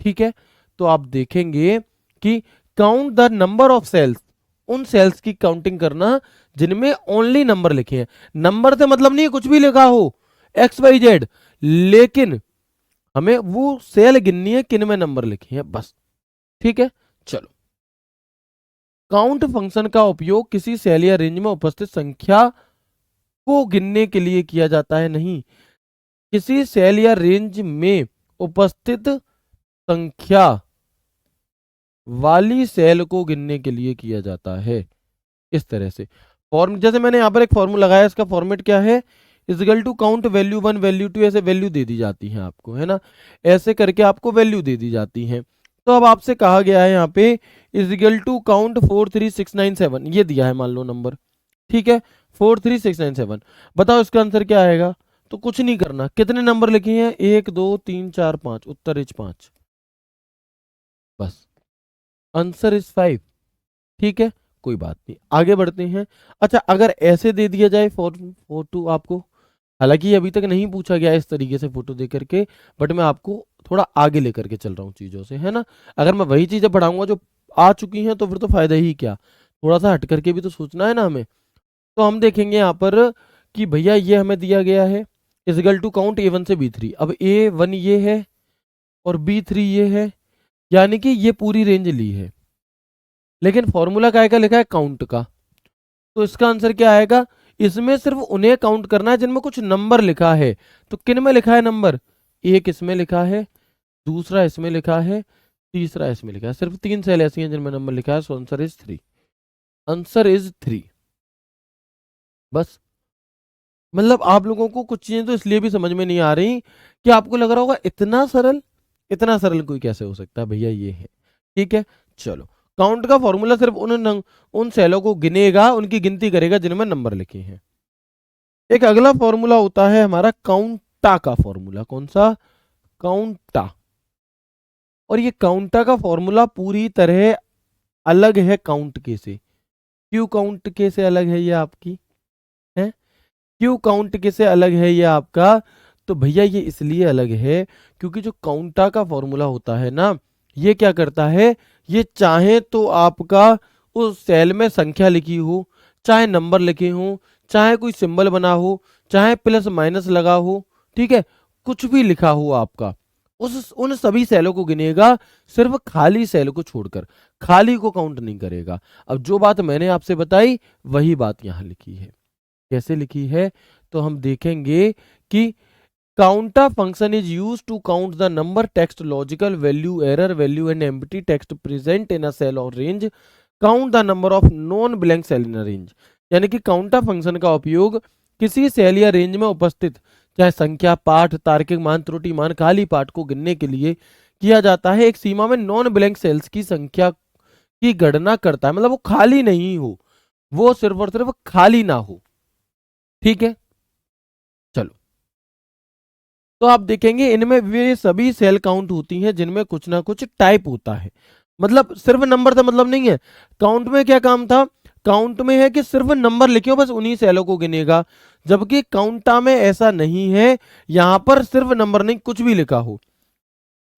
ठीक है, तो आप देखेंगे कि count the number of cells, उन सेल्स की काउंटिंग करना जिनमें ओनली नंबर लिखे हैं। नंबर से मतलब नहीं है कुछ भी लिखा हो, एक्स वाई जेड, लेकिन हमें वो सेल गिननी है किन में नंबर लिखे हैं, बस। ठीक है, चलो, काउंट फंक्शन का उपयोग किसी सेल या रेंज में उपस्थित संख्या को गिनने के लिए किया जाता है, नहीं, किसी सेल या रेंज में उपस्थित संख्या वाली सेल को गिनने के लिए किया जाता है। इस तरह से फॉर्म, जैसे मैंने यहाँ पर एक फॉर्मूला लगाया, इसका फॉर्मेट क्या है, is equal to count value 1 value 2, ऐसे वैल्यू दे दी जाती है आपको, है ना, ऐसे करके आपको वैल्यू दे दी जाती है। तो अब आपसे कहा गया है यहाँ पे इजिकल टू काउंट 43697, ये दिया है मान लो नंबर, ठीक है, 43697, बताओ इसका आंसर क्या आएगा? तो कुछ नहीं करना, कितने नंबर लिखे हैं, 1 2 3 4 5, उत्तर इज 5, बस, आंसर इज 5। ठीक है, कोई बात नहीं, आगे बढ़ते हैं। अच्छा, अगर ऐसे दे दिया जाए फोटो आपको, हालांकि ये अभी तक नहीं पूछा गया इस तरीके से फोटो दे करके, बट मैं आपको थोड़ा आगे लेकर के चल रहा हूँ चीज़ों से, है ना। अगर मैं वही चीज़ें पढ़ाऊंगा जो आ चुकी हैं तो फिर तो फायदा ही क्या, थोड़ा सा हट करके भी तो सोचना है ना हमें। तो हम देखेंगे यहाँ पर कि भैया ये हमें दिया गया है इजिकल टू काउंट A1 से B3। अब A1 ये है, और B3 ये है, यानी कि ये पूरी रेंज ली है। लेकिन फॉर्मूला काय का लिखा है? काउंट का। तो इसका आंसर क्या आएगा? इसमें सिर्फ उन्हें काउंट करना है जिनमें कुछ नंबर लिखा है। तो किन में लिखा है नंबर? एक इसमें लिखा है, दूसरा इसमें लिखा है, तीसरा इसमें लिखा है। सिर्फ 3 सेल ऐसी हैं जिनमें नंबर लिखा है। So answer is 3। Answer is 3। बस। मतलब आप लोगों को कुछ चीजें तो इसलिए भी समझ में नहीं आ रही कि आपको लग रहा होगा इतना सरल, इतना सरल कोई कैसे हो सकता है भैया, ये है। ठीक है, चलो। काउंट का फॉर्मूला सिर्फ उन सेलों को गिनेगा, उनकी गिनती करेगा जिनमें नंबर लिखे हैं। एक अगला फॉर्मूला होता है हमारा काउंटा का फॉर्मूला। कौन सा? काउंटा। और ये काउंटा का फॉर्मूला पूरी तरह अलग है काउंट के से। क्यों काउंट के से अलग है ये आपकी है? क्यों काउंट के से अलग है ये आपका? तो भैया ये इसलिए अलग है क्योंकि जो काउंटा का फॉर्मूला होता है ना, ये क्या करता है, ये चाहे तो आपका उस सेल में संख्या लिखी हो, चाहे नंबर लिखे हो, चाहे कोई सिंबल बना हो, चाहे प्लस माइनस लगा हो, ठीक है, कुछ भी लिखा हो आपका, उस उन सभी सेलों को गिनेगा, सिर्फ खाली सेल को छोड़कर। खाली को काउंट नहीं करेगा। अब जो बात मैंने आपसे बताई वही बात यहां लिखी है। कैसे लिखी है? तो हम देखेंगे कि COUNTA function is use to count the number, text, logical value, error value and empty text present in a cell और range. Count the number of non blank cell in a range. यानी कि COUNTA function का उपयोग किसी cell या range में उपस्थित चाहे संख्या, पाठ, तार्किक मान, त्रुटि मान, खाली पाठ को गिनने के लिए किया जाता है। एक सीमा में नॉन ब्लैंक सेल्स की संख्या की गणना करता है, मतलब वो खाली नहीं हो, वो सिर्फ और सिर्फ खाली ना हो। ठीक है, चलो। तो आप देखेंगे इनमें वे सभी सेल काउंट होती हैं जिनमें कुछ ना कुछ टाइप होता है। मतलब सिर्फ नंबर से मतलब नहीं है। काउंट में क्या काम था? काउंट में है कि सिर्फ नंबर लिखे हो, बस उन्हीं सेलों को गिनेगा। जबकि काउंटा में ऐसा नहीं है, यहां पर सिर्फ नंबर नहीं, कुछ भी लिखा हो।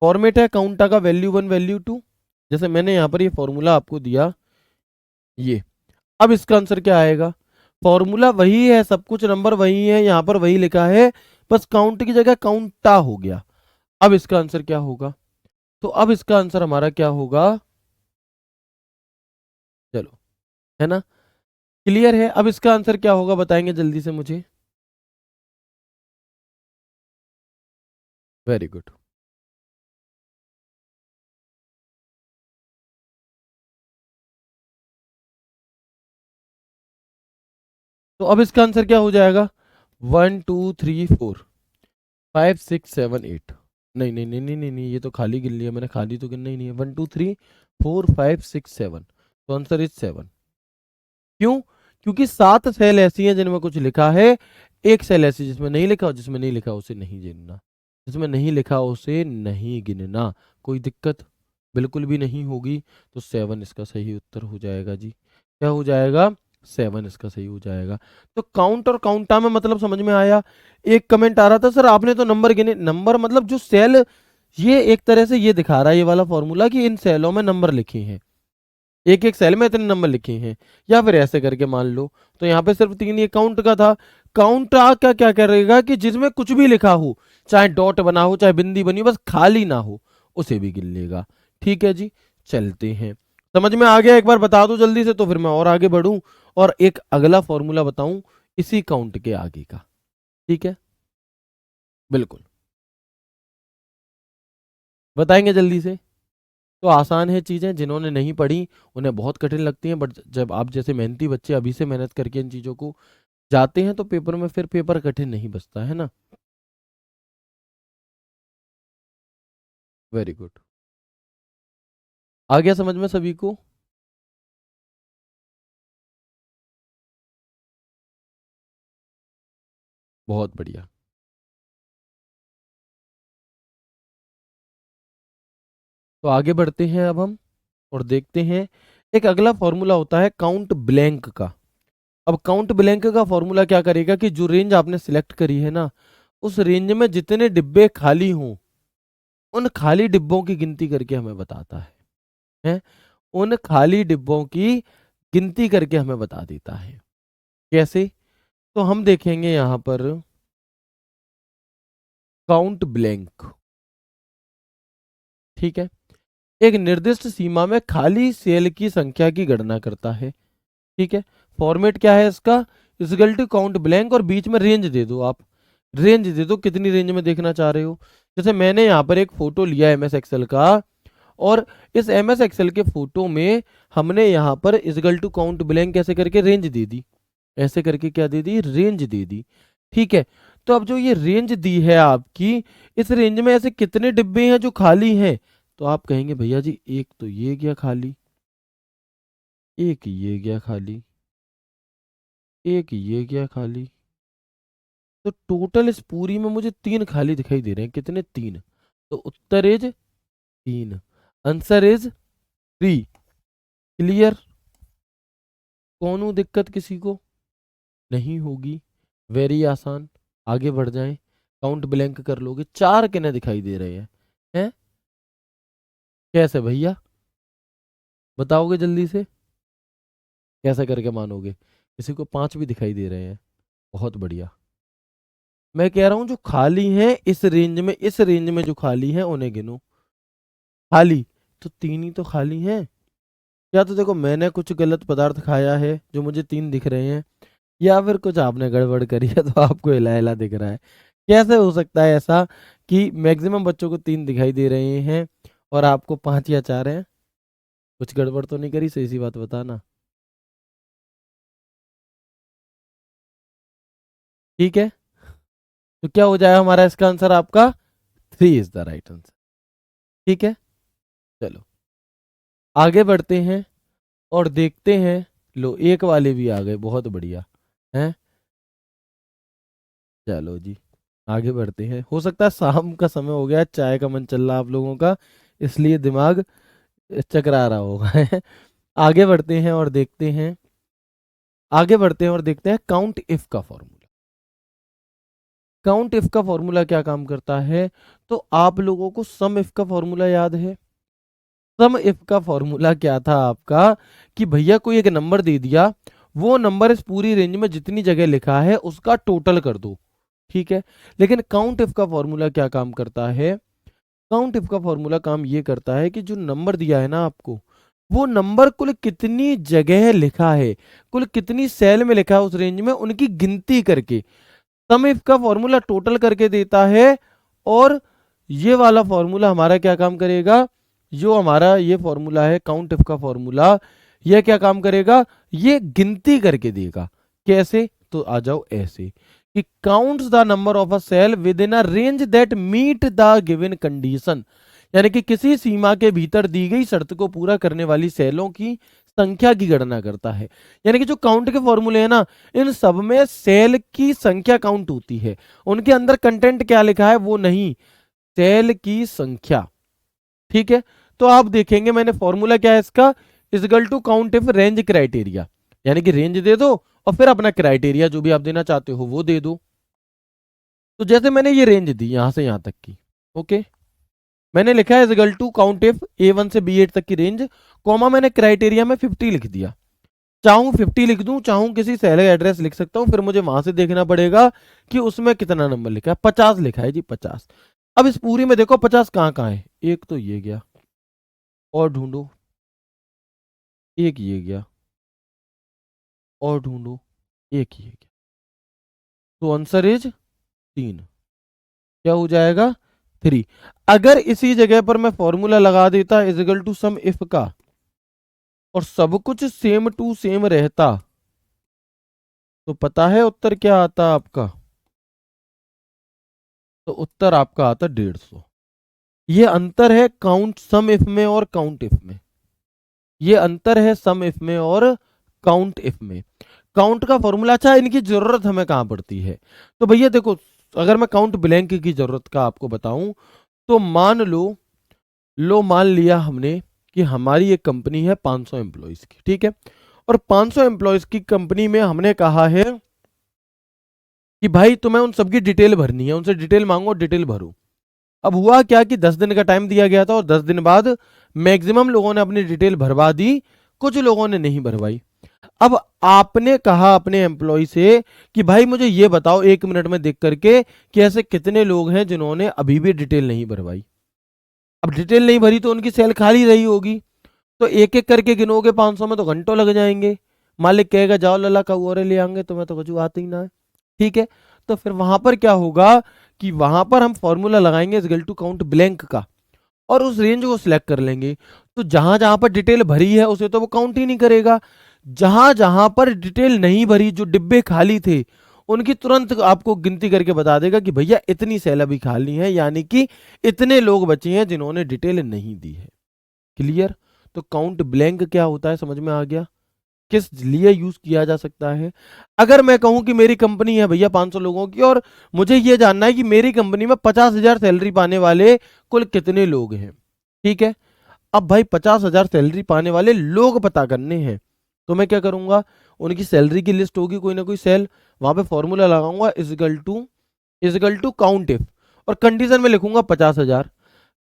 फॉर्मेट है काउंटा का वैल्यू 1 वैल्यू 2। जैसे मैंने यहां पर ये फॉर्मूला आपको दिया, ये। अब इसका आंसर क्या आएगा? फॉर्मूला वही है, सब कुछ नंबर वही है, यहां पर वही लिखा है, बस काउंट की जगह काउंटा हो गया। अब इसका आंसर क्या होगा? तो अब इसका आंसर हमारा क्या होगा? चलो, है ना, क्लियर है? अब इसका आंसर क्या होगा बताएंगे जल्दी से मुझे? Very good. तो अब इसका आंसर क्या हो जाएगा? 1 2 3 4 5 6 7 8। नहीं नहीं नहीं नहीं नहीं नहीं, ये तो खाली गिन लिया मैंने, खाली तो गिनना ही नहीं है। 1 2 3 4 5 6 7। तो आंसर इज 7। क्यों? क्योंकि 7 सेल ऐसी हैं जिनमें कुछ लिखा है, एक सेल ऐसी जिसमें नहीं लिखा, और जिसमें नहीं लिखा उसे नहीं गिनना। जिसमें नहीं लिखा उसे नहीं गिनना। कोई दिक्कत बिल्कुल भी नहीं होगी। तो 7 इसका सही उत्तर हो जाएगा जी। क्या हो जाएगा? 7 इसका सही हो जाएगा। तो काउंट और काउंटा में मतलब समझ में आया। एक कमेंट आ रहा था, सर आपने तो नंबर गिने। नंबर मतलब जो सेल, ये एक तरह से ये दिखा रहा है ये वाला फॉर्मूला कि इन सेलों में नंबर लिखे हैं, एक एक सेल में इतने नंबर लिखे हैं, या फिर ऐसे करके मान लो। तो यहाँ पे सिर्फ 3 ये काउंट का था। काउंट का क्या करेगा कि जिसमें कुछ भी लिखा हो, चाहे डॉट बना हो, चाहे बिंदी बनी हो, बस खाली ना हो, उसे भी गिन लेगा। ठीक है जी, चलते हैं। समझ में आ गया? एक बार बता दो जल्दी से, तो फिर मैं और आगे बढ़ूं और एक अगला फॉर्मूला बताऊं इसी काउंट के आगे का। ठीक है, बिल्कुल बताएंगे जल्दी से। तो आसान है चीज़ें, जिन्होंने नहीं पढ़ी उन्हें बहुत कठिन लगती हैं, बट जब आप जैसे मेहनती बच्चे अभी से मेहनत करके इन चीज़ों को जाते हैं तो पेपर में फिर पेपर कठिन नहीं बचता है ना। Very good. आ गया समझ में सभी को? बहुत बढ़िया। तो आगे बढ़ते हैं अब हम और देखते हैं। एक अगला फॉर्मूला होता है काउंट ब्लैंक का। अब काउंट ब्लैंक का फॉर्मूला क्या करेगा कि जो रेंज आपने सिलेक्ट करी है ना, उस रेंज में जितने डिब्बे खाली हों, उन खाली डिब्बों की गिनती करके हमें बताता है? उन खाली डिब्बों की गिनती करके हमें बता देता है। कैसे? तो हम देखेंगे यहां पर काउंट ब्लैंक। ठीक है, एक निर्दिष्ट सीमा में खाली सेल की संख्या की गणना करता है। ठीक है, फॉर्मेट क्या है इसका, इक्वल टू काउंट ब्लैंक और बीच में रेंज दे दो। आप रेंज दे दो, कितनी रेंज में देखना चाह रहे हो। जैसे मैंने यहाँ पर एक फोटो लिया एमएस एक्सेल का, और इस एमएस एक्सेल के फोटो में हमने यहाँ पर इक्वल टू काउंट ब्लैंक कैसे करके रेंज दे दी, ऐसे करके क्या दे दी, रेंज दे दी। ठीक है, तो अब जो ये रेंज दी है आपकी, इस रेंज में ऐसे कितने डिब्बे हैं जो खाली हैं, तो आप कहेंगे भैया जी एक तो ये गया खाली, एक ये गया खाली, एक ये गया खाली, तो टोटल इस पूरी में मुझे 3 खाली दिखाई दे रहे हैं। कितने, 3। तो उत्तर इज 3, आंसर इज 3। क्लियर, कौन दिक्कत किसी को नहीं होगी, वेरी आसान। आगे बढ़ जाएं, काउंट ब्लैंक कर लोगे, 4 किन्हें दिखाई दे रहे हैं कैसे भैया, बताओगे जल्दी से, कैसे करके मानोगे। किसी को 5 भी दिखाई दे रहे हैं, बहुत बढ़िया। मैं कह रहा हूं जो खाली हैं इस रेंज में, इस रेंज में जो खाली हैं उन्हें गिनो। खाली तो 3 ही तो खाली हैं, या तो देखो मैंने कुछ गलत पदार्थ खाया है जो मुझे 3 दिख रहे हैं, या फिर कुछ आपने गड़बड़ करी है तो आपको हिला हिला दिख रहा है। कैसे हो सकता है ऐसा कि मैक्सिमम बच्चों को 3 दिखाई दे रहे हैं और आपको 5 या 4 हैं। कुछ गड़बड़ तो नहीं करी, सही सी बात बताना। ठीक है, तो क्या हो जाएगा हमारा इसका आंसर, आपका 3 इज द राइट आंसर। ठीक है, चलो आगे बढ़ते हैं और देखते हैं। लो एक वाले भी आ गए, बहुत बढ़िया हैं। चलो जी आगे बढ़ते हैं। हो सकता है शाम का समय हो गया, चाय का मन चल रहा आप लोगों का, इसलिए दिमाग चकरा रहा होगा। आगे बढ़ते हैं और देखते हैं, आगे बढ़ते हैं और देखते हैं काउंट इफ का फॉर्मूला। काउंट इफ का फॉर्मूला क्या काम करता है, तो आप लोगों को सम इफ का फॉर्मूला याद है। सम इफ का फॉर्मूला क्या था आपका, कि भैया कोई एक नंबर दे दिया, वो नंबर इस पूरी रेंज में जितनी जगह लिखा है उसका टोटल कर दो। ठीक है, लेकिन काउंट इफ का फॉर्मूला क्या काम करता है, काउंट इफ का फॉर्मूला काम ये करता है कि जो नंबर दिया है ना आपको, वो नंबर कुल कितनी जगह लिखा है, कुल कितनी सेल में लिखा है उस रेंज में, उनकी गिनती करके सम इफ का फॉर्मूला टोटल करके देता है। और ये वाला फॉर्मूला हमारा क्या काम करेगा, जो हमारा ये फॉर्मूला है काउंट इफ का फॉर्मूला, यह क्या काम करेगा, ये गिनती करके देगा। कैसे, तो आ जाओ ऐसे कि counts the number of a cell within a range that meet the given condition, यानी कि किसी सीमा के भीतर दी गई शर्त को पूरा करने वाली सेलों की संख्या की गणना करता है। यानी कि जो काउंट के फॉर्मूले हैं ना, इन सब में सेल की संख्या काउंट होती है, उनके अंदर कंटेंट क्या लिखा है वो नहीं, सेल की संख्या। ठीक है, तो आप देखेंगे मैंने फॉर्मूला क्या है इसका, equal to count if range criteria, यानी कि रेंज दे दो और फिर अपना क्राइटेरिया जो भी आप देना चाहते हो वो दे दो। तो जैसे मैंने ये रेंज दी यहां से यहां तक की, ओके, मैंने लिखा है equal to count if A1 से B8 तक की रेंज, कॉमा मैंने क्राइटेरिया में 50 लिख दिया। चाहूं 50 लिख दूं, चाहूं किसी सेल का एड्रेस लिख सकता हूं, फिर मुझे वहां से देखना पड़ेगा कि उसमें कितना नंबर लिखा है। 50 लिखा है जी, 50। अब इस पूरी में देखो 50 कहाँ कहाँ है, एक तो ये गया, और ढूंढो, एक ये गया, और ढूंढो, एक ये गया, तो आंसर इज 3। क्या हो जाएगा, 3। अगर इसी जगह पर मैं फॉर्मूला लगा देता इक्वल टू सम इफ का, और सब कुछ सेम टू सेम रहता, तो पता है उत्तर क्या आता आपका, तो उत्तर आपका आता 150। ये अंतर है काउंट सम इफ में और काउंट इफ में, ये अंतर है सम इफ में और काउंट इफ में। काउंट का फॉर्मूला, अच्छा इनकी जरूरत हमें कहां पड़ती है, तो भैया देखो, अगर मैं काउंट ब्लैंक की जरूरत का आपको बताऊं, तो मान लिया हमने कि हमारी एक कंपनी है 500 एम्प्लॉयज की, ठीक है, और 500 एम्प्लॉयज की कंपनी में हमने कहा है कि भाई तुम्हें उन सबकी डिटेल भरनी है, उनसे डिटेल मांगो, डिटेल भरो। अब हुआ क्या कि 10 दिन का टाइम दिया गया था और 10 दिन बाद मैक्सिमम लोगों ने अपनी डिटेल भरवा दी, कुछ लोगों ने नहीं भरवाई। अब आपने कहा अपने एम्प्लॉय से कि भाई मुझे ये बताओ 1 मिनट में देख करके कि ऐसे कितने लोग हैं जिन्होंने अभी भी डिटेल नहीं भरवाई। अब डिटेल नहीं भरी तो उनकी सेल खाली रही होगी, तो एक एक करके गिनोगे 500 में तो घंटों लग जाएंगे। मालिक कहेगा जाओ लला का और ले आएंगे, तुम्हें तो कुछ आते ही ना है। ठीक है, तो फिर वहां पर क्या होगा कि वहां पर हम फॉर्मूला लगाएंगे is equal to count blank का, और उस रेंज को सिलेक्ट कर लेंगे। तो जहां जहां पर डिटेल भरी है उसे तो वो काउंट ही नहीं करेगा। जहां जहां पर डिटेल नहीं भरी, जो डिब्बे खाली थे, उनकी तुरंत आपको गिनती करके बता देगा कि भैया इतनी सेल अभी खाली है, यानी कि इतने लोग बचे हैं जिन्होंने डिटेल नहीं दी है। क्लियर? तो काउंट ब्लैंक क्या होता है, समझ में आ गया? किस लिए यूज किया जा सकता है? अगर मैं कहूं कि मेरी कंपनी है भैया 500 लोगों की, और मुझे यह जानना है कि मेरी कंपनी में 50,000 सैलरी पाने वाले कुल कितने लोग हैं। ठीक है, अब भाई 50,000 सैलरी पाने वाले लोग पता करने हैं, तो मैं क्या करूंगा, उनकी सैलरी की लिस्ट होगी कोई ना कोई सेल, वहां पे फॉर्मूला लगाऊंगा इजिकल टू काउंट इफ, और कंडीशन में लिखूंगा 50,000,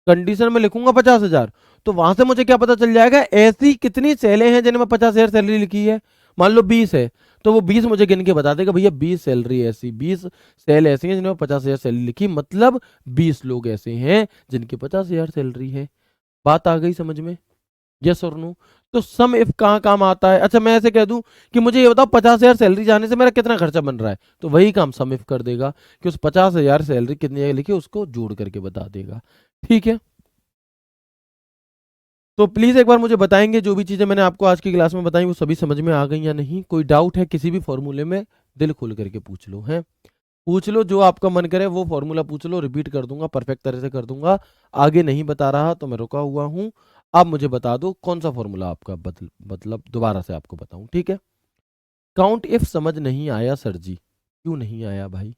कंडीशन में लिखूंगा 50,000। तो वहां से मुझे क्या पता चल जाएगा, ऐसी कितनी सेलें हैं जिनमें 50,000 सैलरी लिखी है। मान लो 20 है, तो वो 20 मुझे गिन के बता देगा भैया 20 सैलरी ऐसी, 20 सेल ऐसी हैं जिनमें 50,000 सैलरी लिखी, मतलब 20 लोग ऐसे हैं जिनकी 50,000 सैलरी है। बात आ गई समझ में? यस और नो? तो सम इफ कहाँ काम आता है? अच्छा, मैं ऐसे कह दूं कि मुझे ये बताओ 50,000 सैलरी जाने से मेरा कितना खर्चा बन रहा है, तो वही काम सम इफ कर देगा कि उस 50,000 सैलरी कितनी जगह लिखी है उसको जोड़ करके बता देगा। ठीक है, तो प्लीज एक बार मुझे बताएंगे जो भी चीजें मैंने आपको आज की क्लास में बताई वो सभी समझ में आ गई या नहीं? कोई डाउट है किसी भी फॉर्मूले में, दिल खोल करके पूछ लो, है पूछ लो, जो आपका मन करे वो फॉर्मूला पूछ लो, रिपीट कर दूंगा, परफेक्ट तरह से कर दूंगा। आगे नहीं बता रहा तो मैं रुका हुआ हूं। आप मुझे बता दो कौन सा फॉर्मूला आपका मतलब दोबारा से आपको बताऊं, ठीक है? काउंट इफ समझ नहीं आया सर जी? क्यों नहीं आया भाई?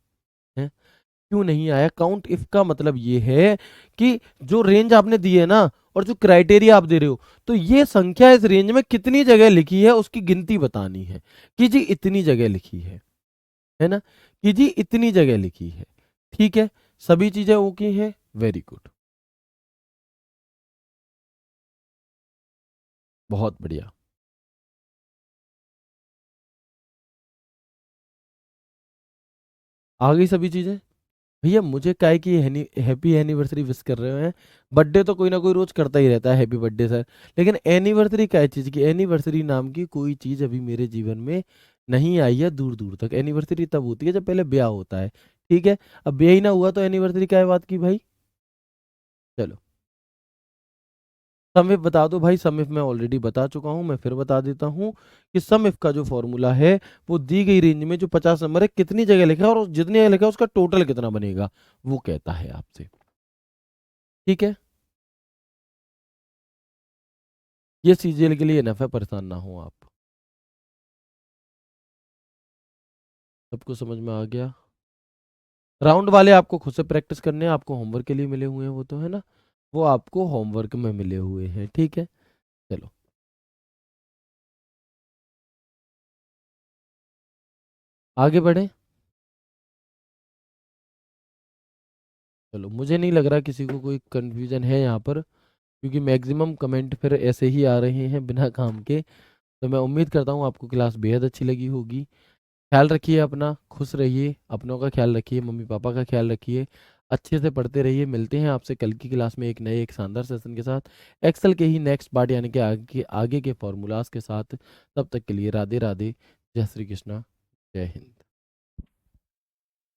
है क्यों नहीं आया? काउंट इफ का मतलब ये है कि जो रेंज आपने दी है ना, और जो क्राइटेरिया आप दे रहे हो, तो ये संख्या इस रेंज में कितनी जगह लिखी है उसकी गिनती बतानी है, कि जी इतनी जगह लिखी है ना, कि जी इतनी जगह लिखी है। ठीक है, सभी चीजें ओके हैं, वेरी गुड, बहुत बढ़िया। आ गई सभी चीजें? भैया मुझे क्या है कि हैप्पी एनिवर्सरी विश कर रहे हैं, बर्थडे तो कोई ना कोई रोज करता ही रहता है, हैप्पी बर्थडे सर, लेकिन एनिवर्सरी क्या है चीज की? एनिवर्सरी नाम की कोई चीज अभी मेरे जीवन में नहीं आई है दूर दूर तक। एनिवर्सरी तब होती है जब पहले ब्याह होता है। ठीक है, अब ब्याह ही ना हुआ तो एनिवर्सरी क्या है बात की भाई? चलो, सम इफ बता दो भाई। सम इफ मैं ऑलरेडी बता चुका हूं, मैं फिर बता देता हूं कि सम इफ का जो फॉर्मूला है वो दी गई रेंज में जो 50 नंबर है कितनी जगह लिखा है, और जितनी जगह लिखा है उसका टोटल कितना बनेगा, वो कहता है आपसे। ठीक है, ये सीजीएल के लिए नफा, परेशान ना हो आप। सबको समझ में आ गया? राउंड वाले आपको खुद से प्रैक्टिस करने हैं, आपको होमवर्क के लिए मिले हुए हैं वो तो, है ना, वो आपको होमवर्क में मिले हुए हैं। ठीक है, चलो आगे बढ़े। चलो, मुझे नहीं लग रहा किसी को कोई कंफ्यूजन है यहाँ पर, क्योंकि मैक्सिमम कमेंट फिर ऐसे ही आ रहे हैं बिना काम के। तो मैं उम्मीद करता हूँ आपको क्लास बेहद अच्छी लगी होगी। ख्याल रखिए अपना, खुश रहिए, अपनों का ख्याल रखिए, मम्मी पापा का ख्याल रखिए, अच्छे से पढ़ते रहिए। मिलते हैं आपसे कल की क्लास में एक नए एक शानदार सेशन के साथ, एक्सेल के ही नेक्स्ट पार्ट यानी कि आगे के फॉर्मूलाज के साथ। तब तक के लिए राधे राधे, जय श्री कृष्णा, जय हिंद।